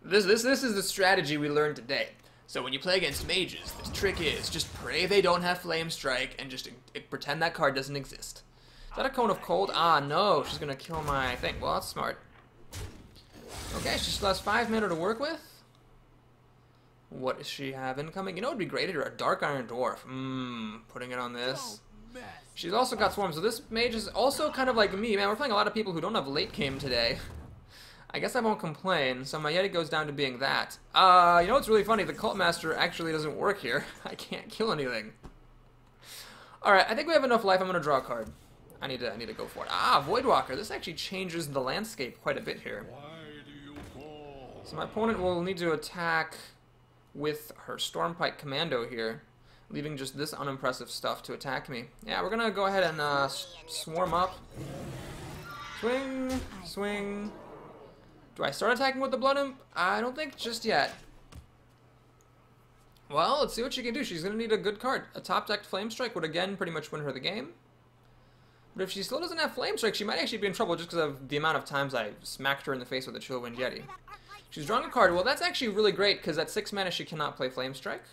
this is the strategy we learned today. So when you play against mages, the trick is just pray they don't have Flame Strike and just pretend that card doesn't exist. Is that a Cone of Cold? Ah, no, she's gonna kill my thing. Well, that's smart. Okay, she still has 5 mana to work with. What does she have incoming? You know what would be great here? A Dark Iron Dwarf. Putting it on this. She's also got Swarm, so this mage is also kind of like me. Man, we're playing a lot of people who don't have late game today. I guess I won't complain, so my Yeti goes down to being that. You know what's really funny? The Cult Master actually doesn't work here. I can't kill anything. Alright, I think we have enough life. I'm going to draw a card. I need to go for it. Ah, Voidwalker. This actually changes the landscape quite a bit here. So my opponent will need to attack with her Stormpike Commando here, leaving just this unimpressive stuff to attack me. Yeah, we're going to go ahead and swarm up. Swing, swing. Do I start attacking with the Blood Imp? I don't think just yet. Well, let's see what she can do. She's going to need a good card. A top-decked Flame Strike would again pretty much win her the game. But if she still doesn't have Flame Strike, she might actually be in trouble just because of the amount of times I smacked her in the face with a Chillwind Yeti. She's drawing a card. Well, that's actually really great because at 6 mana she cannot play Flame Strike.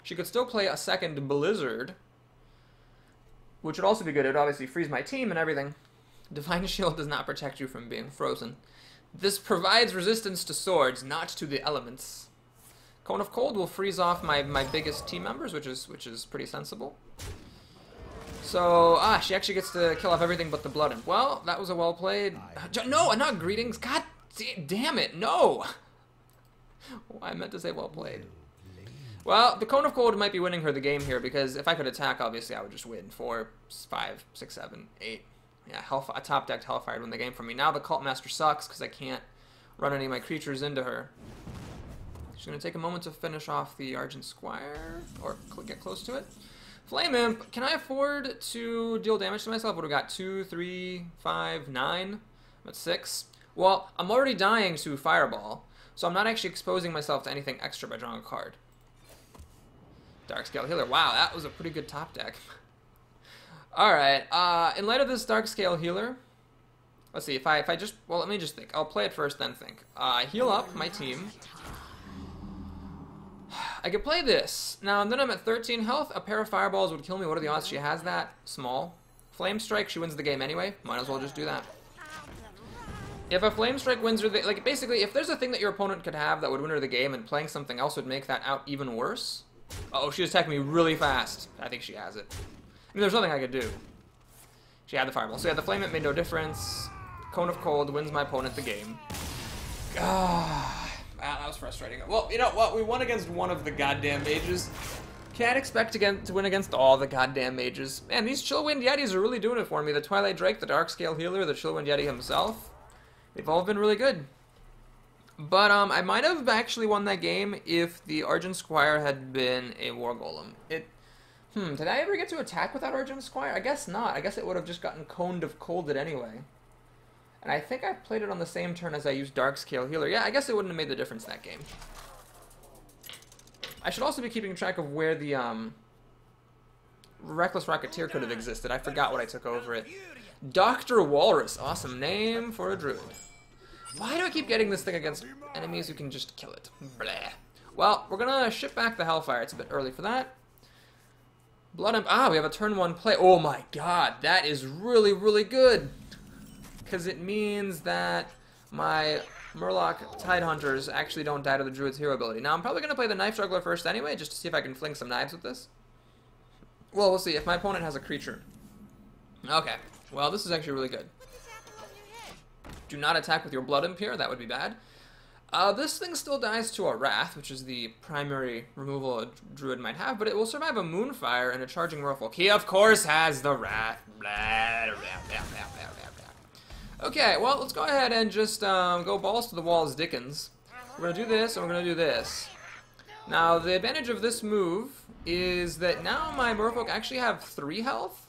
She could still play a second Blizzard, which would also be good. It would obviously freeze my team and everything. Divine Shield does not protect you from being frozen. This provides resistance to swords, not to the elements. Cone of Cold will freeze off my biggest team members, which is pretty sensible. So, she actually gets to kill off everything but the Blood Imp. Well, that was a well played. No, not greetings. God damn it, no! I meant to say well played. Well, the Cone of Cold might be winning her the game here, because if I could attack, obviously I would just win. 4, 5, 6, 7, 8. Yeah, a top-decked Hellfire would win the game for me. Now the Cult Master sucks, because I can't run any of my creatures into her. She's going to take a moment to finish off the Argent Squire, or get close to it. Flame Imp, can I afford to deal damage to myself? What do we got? 2, 3, 5, 9? I'm at 6. Well, I'm already dying to Fireball, so I'm not actually exposing myself to anything extra by drawing a card. Darkscale Healer. Wow, that was a pretty good top deck. Alright, in light of this Darkscale Healer, let's see, if I just, well, let me just think. I'll play it first, then think. Heal up my team. I could play this. Now, and then I'm at 13 health. A pair of fireballs would kill me. What are the odds she has that? Small. Flame Strike, she wins the game anyway. Might as well just do that. If a Flame Strike wins her the... Like, basically, if there's a thing that your opponent could have that would win her the game and playing something else would make that out even worse... Uh-oh, she attacked me really fast. I think she has it. I mean, there's nothing I could do. She had the fireball. So yeah, the flame, it made no difference. Cone of Cold wins my opponent the game. Ah, that was frustrating. Well, you know what? We won against one of the goddamn mages. Can't expect to win against all the goddamn mages. Man, these Chillwind Yetis are really doing it for me. The Twilight Drake, the Dark Scale Healer, the Chillwind Yeti himself. They've all been really good. But I might have actually won that game if the Argent Squire had been a War Golem. Did I ever get to attack without Argent Squire? I guess not. I guess it would have just gotten Coned of Colded anyway. And I think I played it on the same turn as I used Dark Scale Healer. Yeah, I guess it wouldn't have made the difference that game. I should also be keeping track of where the Reckless Rocketeer could have existed. I forgot what I took over it. Dr. Walrus. Awesome name for a druid. Why do I keep getting this thing against enemies who can just kill it? Blah. Well, we're going to ship back the Hellfire. It's a bit early for that. Blood Imp. Ah, we have a turn 1 play. Oh my god, that is really, really good. Because it means that my Murloc Tidehunters actually don't die to the Druid's hero ability. Now, I'm probably going to play the Knife Juggler first anyway, just to see if I can fling some knives with this. Well, we'll see if my opponent has a creature. Okay, well, this is actually really good. Do not attack with your Blood Imp here, that would be bad. This thing still dies to a Wrath, which is the primary removal a Druid might have, but it will survive a Moonfire and a Charging Merfolk. He, of course, has the Wrath. Okay, well, let's go ahead and just go balls to the wall as Dickens. We're going to do this, and we're going to do this. Now, the advantage of this move is that now my Merfolk actually have 3 health,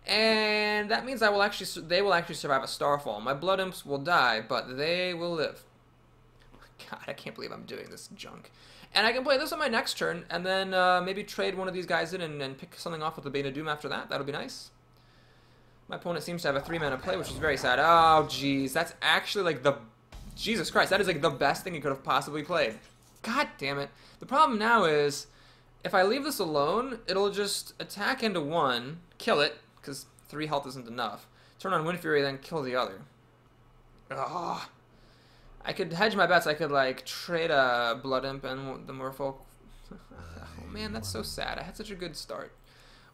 and that means they will actually survive a Starfall. My Blood Imps will die, but they will live. God, I can't believe I'm doing this junk. And I can play this on my next turn, and then maybe trade one of these guys in and pick something off with the Bane of Doom after that. That'll be nice. My opponent seems to have a 3-mana play, which is very sad. Oh, jeez. That's actually like the... Jesus Christ, that is like the best thing he could have possibly played. God damn it. The problem now is, if I leave this alone, it'll just attack into 1, kill it, because 3 health isn't enough. Turn on Wind Fury, then kill the other. Ugh. I could hedge my bets. I could, like, trade a Blood Imp and the Merfolk. Oh, man, that's so sad. I had such a good start.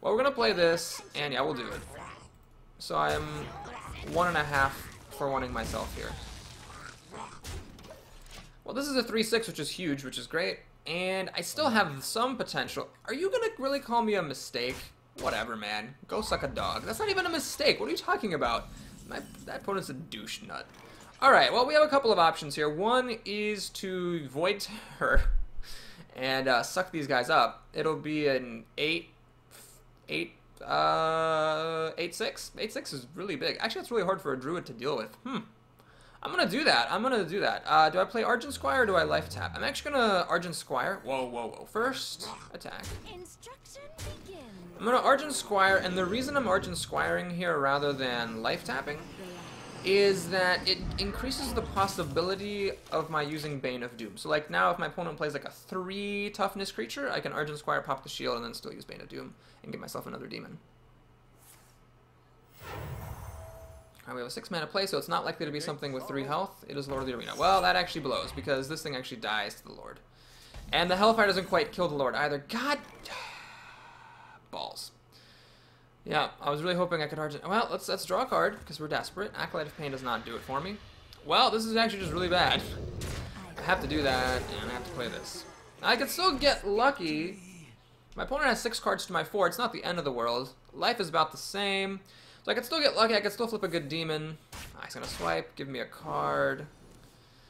Well, we're going to play this, and yeah, we'll do it. So I am 1.5 for winning myself here. Well, this is a 3-6, which is huge, which is great. And I still have some potential. Are you going to really call me a mistake? Whatever, man. Go suck a dog. That's not even a mistake. What are you talking about? That opponent's a douche nut. Alright, well, we have a couple of options here. One is to Void Terror and suck these guys up. It'll be an 8-6. 8-6 is really big. Actually, that's really hard for a Druid to deal with. I'm going to do that. Do I play Argent Squire or do I life tap? I'm actually going to Argent Squire. Whoa, whoa, whoa. First, attack. I'm going to Argent Squire, and the reason I'm Argent Squiring here rather than life tapping is that it increases the possibility of my using Bane of Doom. So like now if my opponent plays like a 3 toughness creature, I can Argent Squire, pop the shield, and then still use Bane of Doom and get myself another demon. Alright, we have a 6-mana play, so it's not likely to be something with 3 health. It is Lord of the Arena. Well, that actually blows, because this thing actually dies to the Lord. And the Hellfire doesn't quite kill the Lord either. God! Balls. Yeah, I was really hoping I could Argent... Well, let's draw a card, because we're desperate. Acolyte of Pain does not do it for me. Well, this is actually just really bad. I have to do that, and I have to play this. I could still get lucky. My opponent has 6 cards to my 4. It's not the end of the world. Life is about the same. So I could still get lucky. I could still flip a good demon. He's going to swipe, give me a card.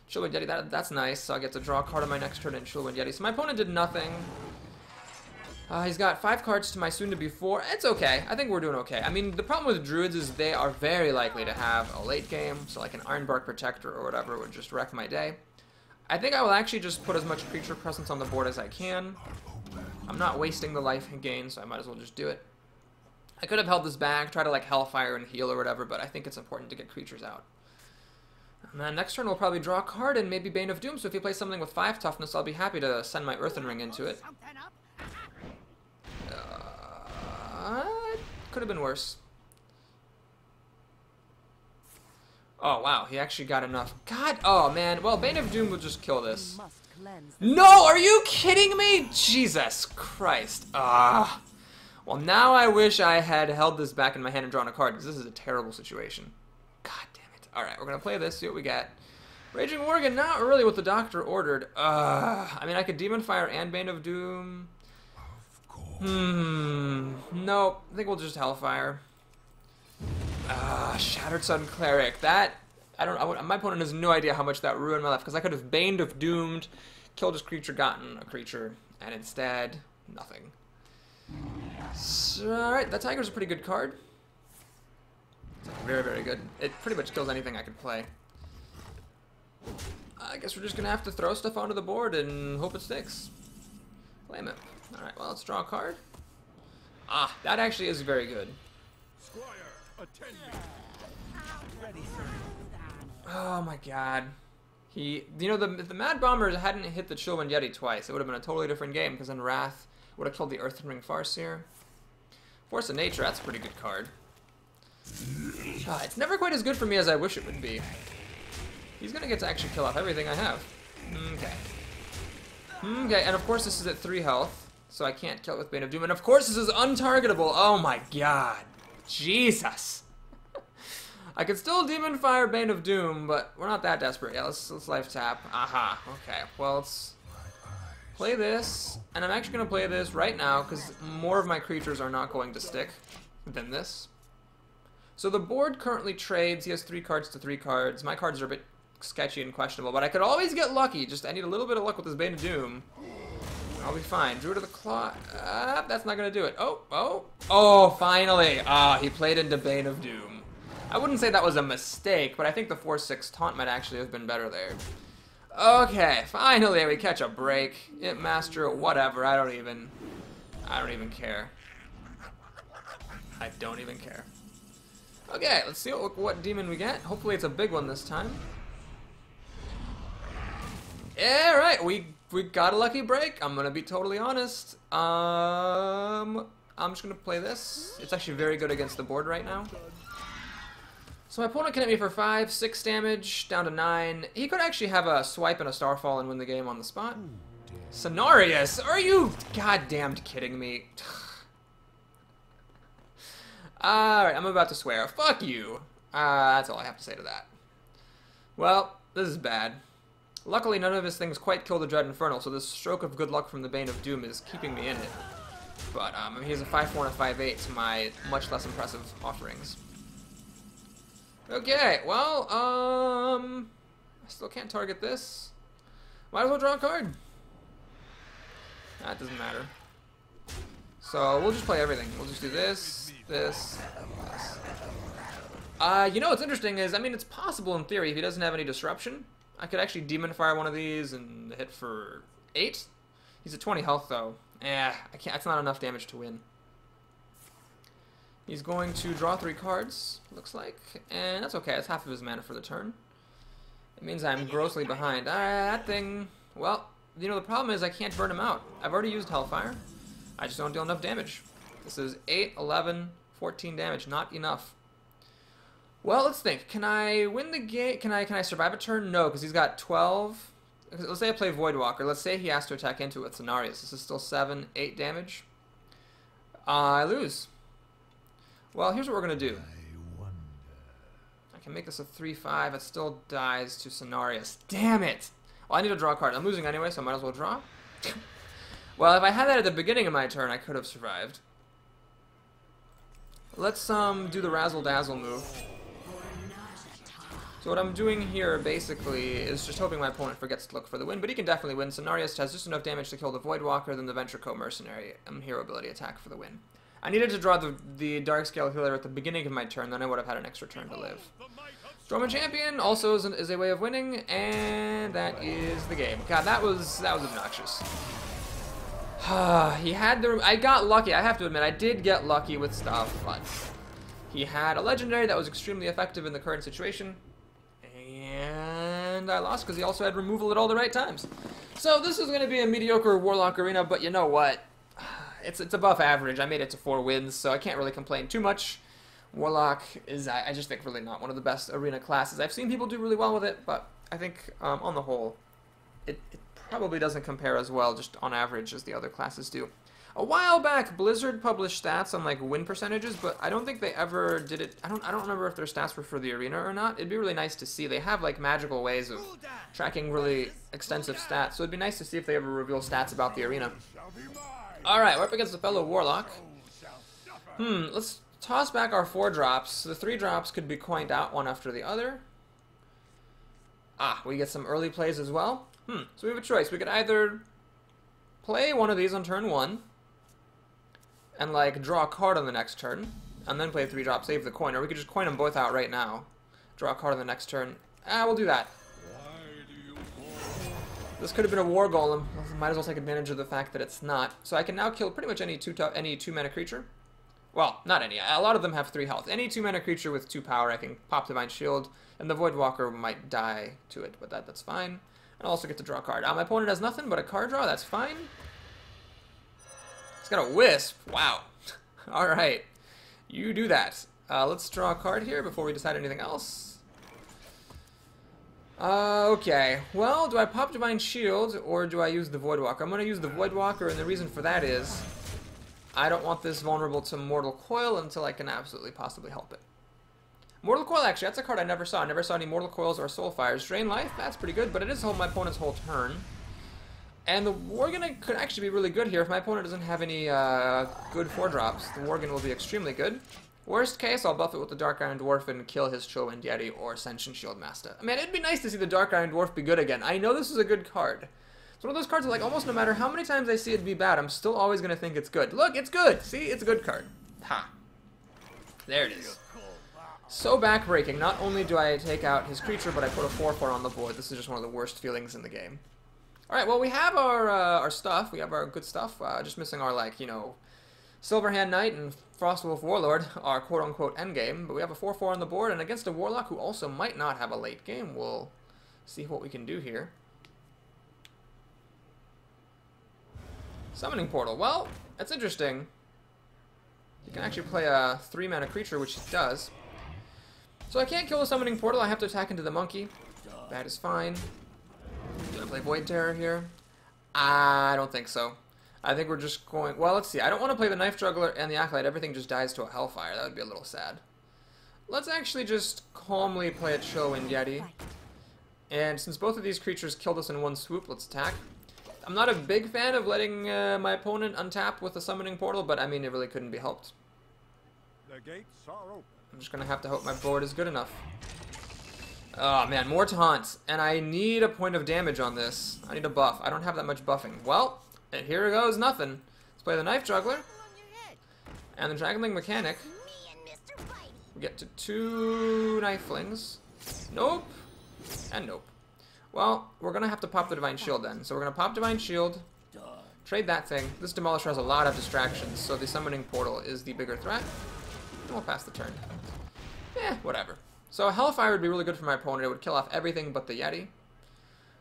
Chillwind Yeti, that's nice. So I get to draw a card on my next turn in Chillwind Yeti. So my opponent did nothing. He's got 5 cards to my soon-to-be 4. It's okay. I think we're doing okay. I mean, the problem with Druids is they are very likely to have a late game. So like an Ironbark Protector or whatever would just wreck my day. I think I will actually just put as much creature presence on the board as I can. I'm not wasting the life gain, so I might as well just do it. I could have held this back, try to like Hellfire and heal or whatever, but I think it's important to get creatures out. And then next turn we'll probably draw a card and maybe Bane of Doom, so if he plays something with 5 toughness, I'll be happy to send my Earthen Ring into it. Could have been worse. Oh, wow, he actually got enough. God, oh, man. Well, Bane of Doom will just kill this. No, are you kidding me? Jesus Christ. Ah. Well, now I wish I had held this back in my hand and drawn a card, because this is a terrible situation. God damn it. Alright, we're going to play this, see what we get. Raging Worgen, not really what the doctor ordered. I mean, I could Demon Fire and Bane of Doom. Nope. I think we'll just Hellfire. Shattered Sun Cleric. That, my opponent has no idea how much that ruined my life, because I could have Baned of Doomed, killed his creature, gotten a creature, and instead, nothing. So, alright, that Tiger's a pretty good card. It's very, very good. It pretty much kills anything I could play. I guess we're just going to have to throw stuff onto the board and hope it sticks. Claim it. Alright, well, let's draw a card. Ah, that actually is very good. Oh my god. You know, if the Mad Bomber hadn't hit the Chillwind Yeti twice, it would have been a totally different game, because then Wrath would have killed the Earthen Ring Farseer. Force of Nature, that's a pretty good card. It's never quite as good for me as I wish it would be. He's gonna get to actually kill off everything I have. Okay. Okay, and of course this is at 3 health, so I can't kill it with Bane of Doom. And of course this is untargetable. Oh my god. Jesus. I could still Demon Fire Bane of Doom, but we're not that desperate. Yeah, let's life tap. Aha. Okay, well, let's play this. And I'm actually going to play this right now, because more of my creatures are not going to stick than this. So the board currently trades. He has 3 cards to 3 cards. My cards are a bit sketchy and questionable, but I could always get lucky. Just I need a little bit of luck with this Bane of Doom. I'll be fine. Druid of the Claw. That's not going to do it. Oh, finally. He played into Bane of Doom. I wouldn't say that was a mistake, but I think the 4/6 taunt might actually have been better there. Okay, finally we catch a break. It master, whatever. I don't even care. I don't even care. Okay, let's see what demon we get. Hopefully it's a big one this time. Yeah, right. We got a lucky break. I'm gonna be totally honest. I'm just gonna play this. It's actually very good against the board right now. So my opponent can hit me for 5, 6 damage, down to 9. He could actually have a swipe and a Starfall and win the game on the spot. Cenarius, are you goddamned kidding me? Alright, I'm about to swear. Fuck you. That's all I have to say to that. Well, this is bad. Luckily, none of his things quite kill the Dread Infernal, so this stroke of good luck from the Bane of Doom is keeping me in it. But he has a 5/4 and a 5/8 to my much less impressive offerings. Okay, well, I still can't target this. Might as well draw a card. That doesn't matter. So we'll just play everything. We'll just do this, this, this. You know what's interesting is, I mean, it's possible in theory if he doesn't have any disruption. I could actually Demon Fire one of these and hit for 8. He's at 20 health though. I can't. That's not enough damage to win. He's going to draw 3 cards, looks like, and that's okay. That's half of his mana for the turn. It means I'm grossly behind. That thing, well, you know, the problem is I can't burn him out. I've already used Hellfire. I just don't deal enough damage. This is 8, 11, 14 damage, not enough. Well, let's think. Can I win the game? Can I survive a turn? No, because he's got 12. Let's say I play Voidwalker. Let's say he has to attack into it with Cenarius. This is still 7, 8 damage. I lose. Well, here's what we're going to do. I can make this a 3/5. It still dies to Cenarius. Damn it! Well, I need to draw a card. I'm losing anyway, so I might as well draw. Well, if I had that at the beginning of my turn, I could have survived. Let's do the Razzle Dazzle move. So what I'm doing here, basically, is just hoping my opponent forgets to look for the win, but he can definitely win. Cenarius has just enough damage to kill the Voidwalker, then the Ventrico Mercenary hero ability attack for the win. I needed to draw the Darkscale Healer at the beginning of my turn, then I would have had an extra turn to live. Stormwind Champion also is a way of winning, and that is the game. God, that was obnoxious. I got lucky, I have to admit, I did get lucky with stuff, but he had a legendary that was extremely effective in the current situation, and and I lost because he also had removal at all the right times. So this is going to be a mediocre Warlock arena, but you know what? It's above average. I made it to 4 wins, so I can't really complain too much. Warlock is, I just think, really not one of the best arena classes. I've seen people do really well with it, but I think on the whole, it probably doesn't compare as well, just on average, as the other classes do. A while back, Blizzard published stats on like win percentages, but I don't think they ever did it. I don't remember if their stats were for the arena or not. It'd be really nice to see. They have like magical ways of tracking really extensive stats, so it'd be nice to see if they ever reveal stats about the arena. All right, we're up against a fellow Warlock. Let's toss back our 4 drops. The 3 drops could be coined out one after the other. We get some early plays as well. So we have a choice. We could either play one of these on turn 1 and like draw a card on the next turn, and then play 3 drop, save the coin, or we could just coin them both out right now. Draw a card on the next turn. We'll do that. This could have been a War Golem. Might as well take advantage of the fact that it's not. So I can now kill pretty much any 2-mana creature. Well, not any. A lot of them have 3 health. Any 2-mana creature with 2 power, I can pop Divine Shield, and the Voidwalker might die to it, but that's fine. And I also get to draw a card. My opponent has nothing but a card draw. That's fine. It's got a Wisp. Wow. All right. You do that. Let's draw a card here before we decide anything else. Okay. Well, do I pop Divine Shield or do I use the Voidwalker? I'm going to use the Voidwalker, and the reason for that is I don't want this vulnerable to Mortal Coil until I can absolutely possibly help it. Mortal Coil, actually, that's a card I never saw. I never saw any Mortal Coils or Soulfires. Drain Life, that's pretty good, but it is hold my opponent's whole turn. And the Worgen could actually be really good here if my opponent doesn't have any good 4-drops. The Worgen will be extremely good. Worst case, I'll buff it with the Dark Iron Dwarf and kill his Chillwind Yeti or Ascension Shield Master. Man, it'd be nice to see the Dark Iron Dwarf be good again. I know this is a good card. It's one of those cards that, like, almost no matter how many times I see it be bad, I'm still always going to think it's good. Look, it's good! See? It's a good card. Ha. There it is. So backbreaking. Not only do I take out his creature, but I put a 4/4 on the board. This is just one of the worst feelings in the game. Alright, well, we have our stuff. We have our good stuff. Just missing our, like, you know, Silverhand Knight and Frostwolf Warlord, our quote-unquote endgame. But we have a 4/4 on the board, and against a Warlock who also might not have a late game, we'll see what we can do here. Summoning Portal. Well, that's interesting. You can actually play a 3-mana creature, which it does. So I can't kill the Summoning Portal. I have to attack into the monkey. That is fine. Do I play Void Terror here? I don't think so. I think we're just going... Well, let's see. I don't want to play the Knife Juggler and the Acolyte. Everything just dies to a Hellfire. That would be a little sad. Let's actually just calmly play a Chillwind Yeti. And since both of these creatures killed us in one swoop, let's attack. I'm not a big fan of letting my opponent untap with a Summoning Portal, but I mean, it really couldn't be helped. The gates are open. I'm just going to have to hope my board is good enough. Oh man, more taunts. And I need a point of damage on this. I need a buff. I don't have that much buffing. Well, here goes nothing. Let's play the Knife Juggler. And the Dragonling Mechanic. We get to 2 Knifelings. Nope. And nope. Well, we're going to have to pop the Divine Shield then. So we're going to pop Divine Shield. Trade that thing. This Demolisher has a lot of distractions, so the Summoning Portal is the bigger threat. And we'll pass the turn. Whatever. So a Hellfire would be really good for my opponent. It would kill off everything but the Yeti.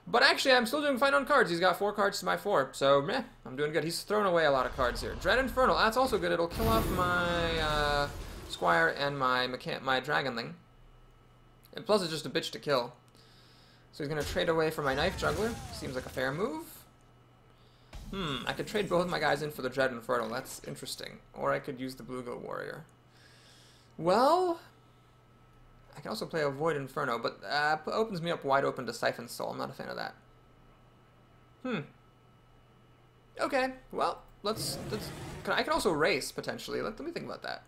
But actually, I'm still doing fine on cards. He's got 4 cards to my 4. So, I'm doing good. He's thrown away a lot of cards here. Dread Infernal. That's also good. It'll kill off my Squire and my Dragonling. And plus, it's just a bitch to kill. So he's going to trade away for my Knife Juggler. Seems like a fair move. I could trade both my guys in for the Dread Infernal. That's interesting. Or I could use the Bluegill Warrior. Well, I can also play a Void Inferno, but opens me up wide open to Siphon Soul. I'm not a fan of that. Okay, well, I could also race, potentially. Let me think about that.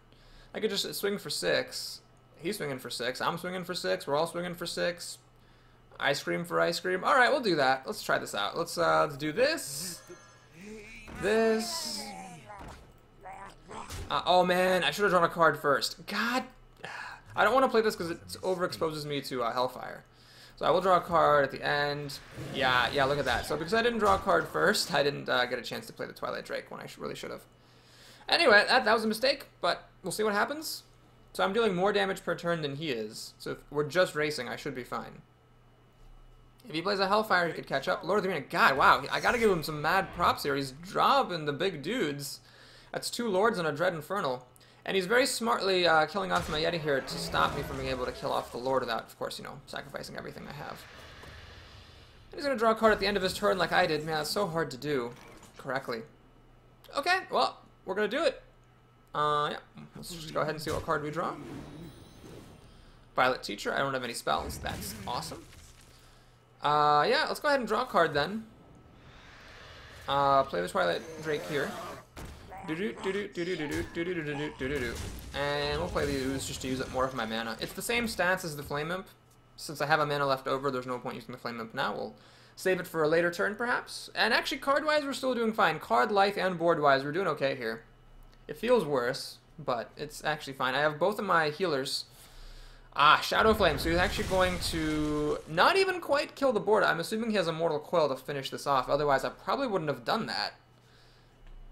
I could just swing for 6. He's swinging for 6. I'm swinging for 6. We're all swinging for 6. Ice Cream for Ice Cream. Alright, we'll do that. Let's try this out. Let's do this. This. Oh man, I should have drawn a card first. God. I don't want to play this because it overexposes me to Hellfire. So I will draw a card at the end. Yeah, look at that. So because I didn't draw a card first, I didn't get a chance to play the Twilight Drake when I really should have. Anyway, that was a mistake, but we'll see what happens. So I'm dealing more damage per turn than he is. So if we're just racing, I should be fine. If he plays a Hellfire, he could catch up. Lord of the Arena. God, wow. I gotta give him some mad props here. He's dropping the big dudes. That's 2 Lords and a Dread Infernal. And he's very smartly killing off my Yeti here to stop me from being able to kill off the Lord without, of course, you know, sacrificing everything I have. And he's gonna draw a card at the end of his turn like I did. Man, that's so hard to do correctly. Okay, well, we're gonna do it. Yeah. Let's just go ahead and see what card we draw. Violet Teacher. I don't have any spells. That's awesome. Yeah, let's go ahead and draw a card then. Play the Twilight Drake here. And we'll play the Ooze just to use up more of my mana. It's the same stats as the Flame Imp. Since I have a mana left over, there's no point using the Flame Imp now. We'll save it for a later turn, perhaps. And actually, card-wise, we're still doing fine. Card, life, and board-wise, we're doing okay here. It feels worse, but it's actually fine. I have both of my healers. Shadow Flame. So he's actually going to not even quite kill the board. I'm assuming he has a Mortal Coil to finish this off. Otherwise, I probably wouldn't have done that.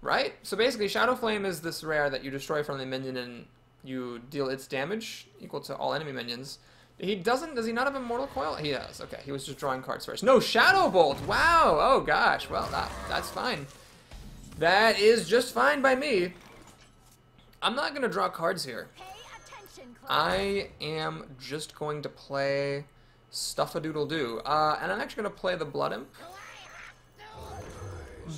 Right? So basically, Shadow Flame is this rare that you destroy from the minion and you deal its damage equal to all enemy minions. Does he not have a Mortal Coil? He does. Okay, he was just drawing cards first. No, Shadow Bolt! Wow! Oh gosh, well, that's fine. That is just fine by me. I'm not going to draw cards here. I am just going to play Stuff-a-Doodle-Doo. And I'm actually going to play the Blood Imp.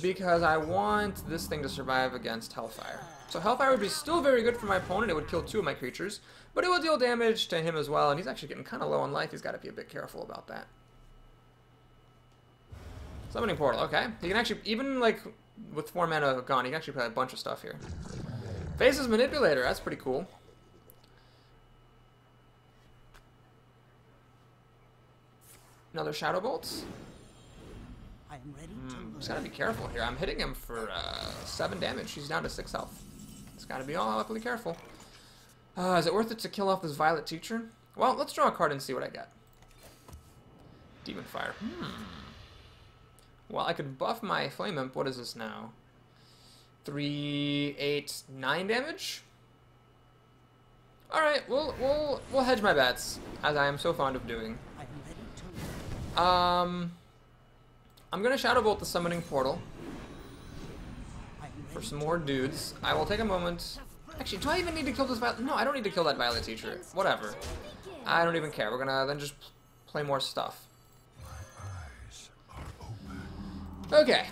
Because I want this thing to survive against Hellfire. So Hellfire would be still very good for my opponent. It would kill 2 of my creatures. But it will deal damage to him as well. And he's actually getting kind of low on life. He's got to be a bit careful about that. Summoning Portal. Okay. He can actually, even like with 4 mana gone, he can actually play a bunch of stuff here. Faces Manipulator. That's pretty cool. Another Shadow Bolt. Just gotta be careful here. I'm hitting him for 7 damage. He's down to 6 health. It's gotta be awfully careful. Is it worth it to kill off this Violet Teacher? Well, let's draw a card and see what I get. Demon Fire. Well, I could buff my Flame Imp. What is this now? 3, 8, 9 damage? Alright, we'll hedge my bets, as I am so fond of doing. I'm gonna Shadow Bolt the Summoning Portal for some more dudes. I will take a moment. Actually, do I even need to kill this Violet? No, I don't need to kill that Violet Teacher. Whatever. I don't even care. We're gonna then just play more stuff. Okay.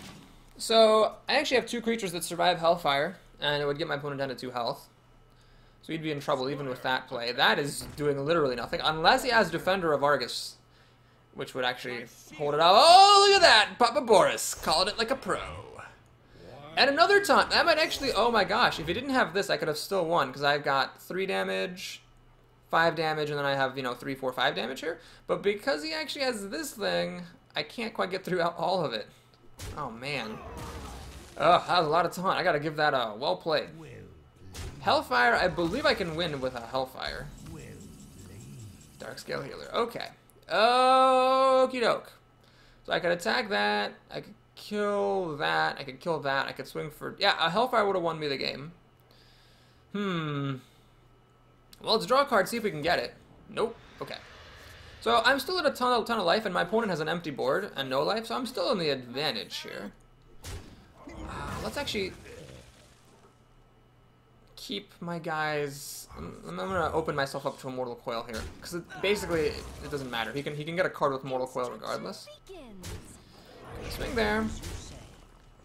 So, I actually have 2 creatures that survive Hellfire, and it would get my opponent down to 2 health. So he'd be in trouble even with that play. That is doing literally nothing, unless he has Defender of Argus, which would actually hold it out. Oh, look at that! Papa Boris, calling it like a pro. And another time, that might actually, oh my gosh, if he didn't have this, I could have still won, because I've got 3 damage, 5 damage, and then I have, you know, 3, 4, 5 damage here. But because he actually has this thing, I can't quite get through all of it. Oh, man. Ugh, that was a lot of time. I gotta give that a well played. Hellfire, I believe I can win with a Hellfire. Dark Scale Healer. Okay. Okie doke. So I could attack that. I could kill that. I could kill that. I could swing for... Yeah, a Hellfire would have won me the game. Well, let's draw a card, see if we can get it. Nope. Okay. So I'm still at a ton of life, and my opponent has an empty board and no life, so I'm still in the advantage here. Let's actually keep my guys... I'm gonna open myself up to a Mortal Coil here, because basically it doesn't matter. He can get a card with Mortal Coil regardless. Swing there,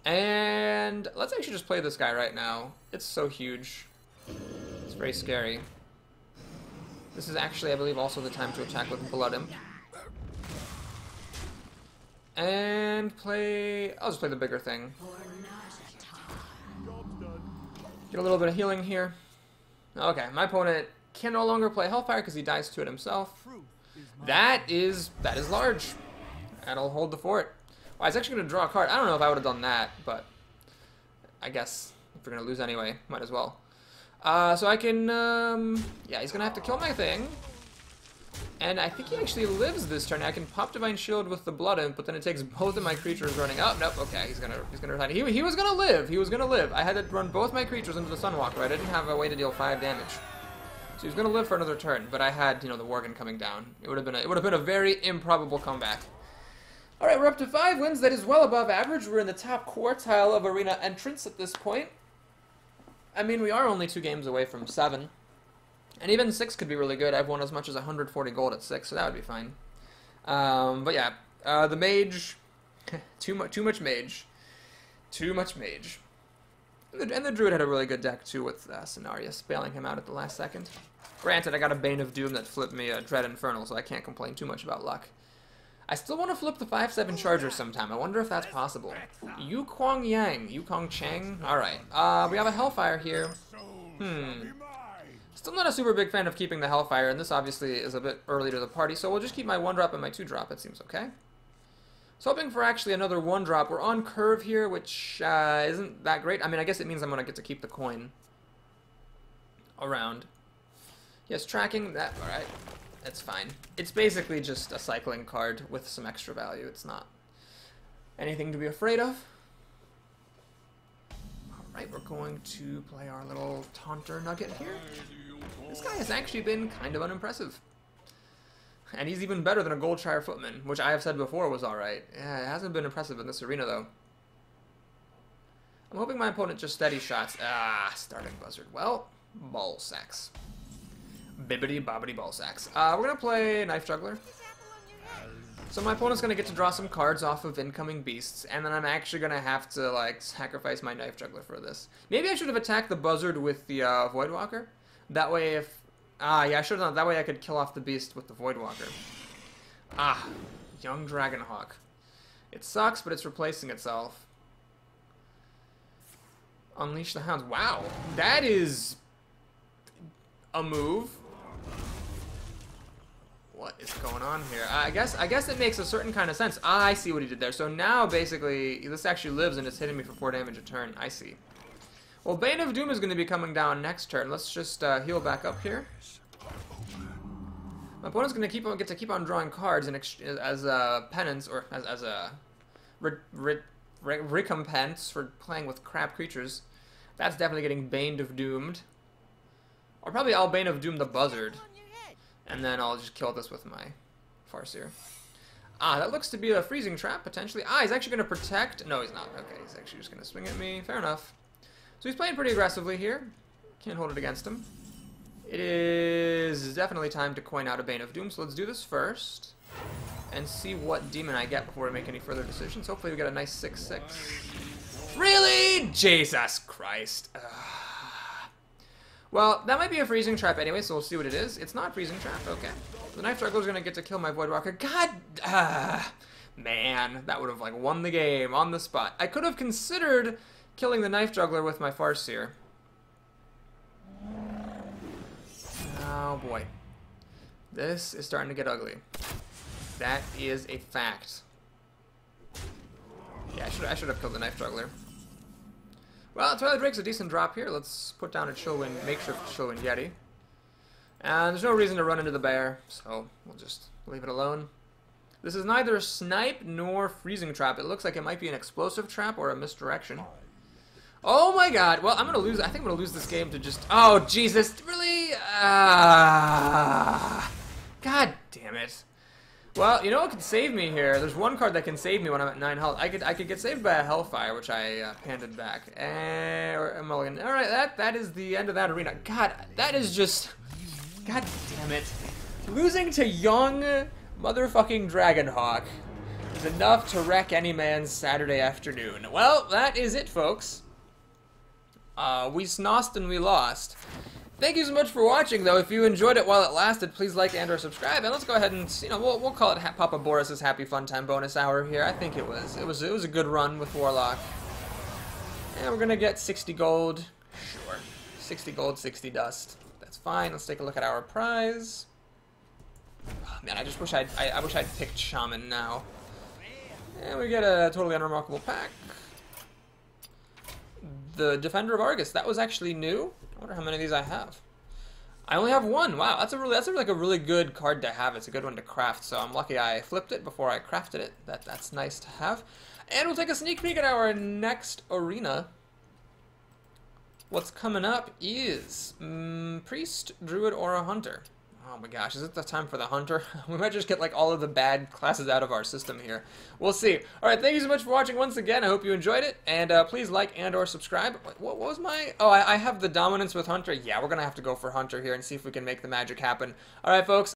and let's actually just play this guy right now. It's so huge. It's very scary. This is actually, I believe, also the time to attack with Blood Imp. And play... I'll just play the bigger thing. Get a little bit of healing here. Okay, my opponent can no longer play Hellfire because he dies to it himself. That is large. That'll hold the fort. Well, I was actually going to draw a card. I don't know if I would have done that, but I guess if we're going to lose anyway, might as well. So I can, yeah, he's going to have to kill my thing. And I think he actually lives this turn. I can pop Divine Shield with the Blood Imp, but then it takes both of my creatures running. Oh, nope, okay, he's gonna resign. He was gonna live. He was gonna live. I had to run both my creatures into the Sunwalker. I didn't have a way to deal 5 damage. So he was gonna live for another turn, but I had, you know, the Worgen coming down. It would have been a very improbable comeback. Alright, we're up to 5 wins. That is well above average. We're in the top quartile of arena entrance at this point. I mean, we are only 2 games away from 7. And even 6 could be really good. I've won as much as 140 gold at 6, so that would be fine. But yeah, the mage... too much mage. Too much mage. And the druid had a really good deck, too, with Cenarius, bailing him out at the last second. Granted, I got a Bane of Doom that flipped me a Dread Infernal, so I can't complain too much about luck. I still want to flip the 5/7 Charger sometime. I wonder if that's possible. Yukong Yang. Yukong Chang? Alright. We have a Hellfire here. Still not a super big fan of keeping the Hellfire, and this obviously is a bit early to the party, so we'll just keep my 1-drop and my 2-drop. It seems okay. So hoping for actually another 1-drop. We're on curve here, which isn't that great. I mean, I guess it means I'm going to get to keep the coin around. Yes, tracking. That, alright. That's fine. It's basically just a cycling card with some extra value. It's not anything to be afraid of. Alright, we're going to play our little taunter nugget here. This guy has actually been kind of unimpressive. And he's even better than a Goldshire Footman, which I have said before was alright. Yeah, it hasn't been impressive in this arena, though. I'm hoping my opponent just steady shots. Ah, starting buzzard. Well, ball sacks. Bibbity bobbity ball sacks. We're going to play Knife Juggler. So my opponent's going to get to draw some cards off of incoming beasts, and then I'm actually going to have to, like, sacrifice my Knife Juggler for this. Maybe I should have attacked the buzzard with the Voidwalker. That way if... Ah, yeah, I should have done it. That way I could kill off the beast with the Voidwalker. Ah, young Dragonhawk. It sucks, but it's replacing itself. Unleash the Hounds. Wow, that is a move. What is going on here? I guess it makes a certain kind of sense. Ah, I see what he did there. So now, basically, this actually lives and it's hitting me for 4 damage a turn. I see. Well, Bane of Doom is going to be coming down next turn. Let's just heal back up here. My opponent's going to get to keep on drawing cards as a penance, or as a recompense for playing with crap creatures. That's definitely getting Bane of Doomed. Or probably I'll Bane of Doom the Buzzard. And then I'll just kill this with my Farseer. Ah, that looks to be a freezing trap, potentially. Ah, he's actually going to protect. No, he's not. Okay, he's actually just going to swing at me. Fair enough. So he's playing pretty aggressively here. Can't hold it against him. It is definitely time to coin out a Bane of Doom, so let's do this first. And see what demon I get before we make any further decisions. Hopefully we get a nice 6/6. Really? Jesus Christ. Well, that might be a freezing trap anyway, so we'll see what it is. It's not freezing trap, okay. The Knife Juggler's gonna get to kill my Voidwalker. God, man, that would have like won the game on the spot. I could have considered killing the Knife Juggler with my Farseer. Oh boy, this is starting to get ugly. That is a fact. Yeah, I should have killed the Knife Juggler. Well, Twilight Drake's a decent drop here. Let's put down a Chillwind, makeshift Chillwind Yeti. And there's no reason to run into the bear, so we'll just leave it alone. This is neither a snipe nor freezing trap. It looks like it might be an explosive trap or a misdirection. Oh my god. Well, I'm going to lose. I think I'm going to lose this game to just... Oh, Jesus. Really? God damn it. Well, you know what could save me here? There's one card that can save me when I'm at 9 health. I could get saved by a Hellfire, which I panded back. Or a Mulligan. Alright, that is the end of that arena. God, that is just... God damn it. Losing to young motherfucking Dragonhawk is enough to wreck any man's Saturday afternoon. Well, that is it, folks. We snossed and we lost. Thank you so much for watching, though. If you enjoyed it while it lasted, please like and or subscribe. And let's go ahead and, you know, we'll call it Papa Boris's Happy Fun Time bonus hour here. I think it was a good run with Warlock. And we're gonna get 60 gold. Sure, 60 gold, 60 dust. That's fine. Let's take a look at our prize. Oh, man, I just wish I wish I'd picked Shaman now. And we get a totally unremarkable pack. The Defender of Argus. That was actually new. I wonder how many of these I have. I only have one. Wow, that's a really good card to have. It's a good one to craft. So I'm lucky I flipped it before I crafted it. That's nice to have. And we'll take a sneak peek at our next arena. What's coming up is Priest, Druid, or a Hunter. Oh my gosh, is it the time for the hunter? We might just get like all of the bad classes out of our system here. We'll see. Alright, thank you so much for watching once again. I hope you enjoyed it. And please like and or subscribe. What was my... Oh, I have the dominance with hunter. Yeah, we're going to have to go for hunter here and see if we can make the magic happen. Alright, folks.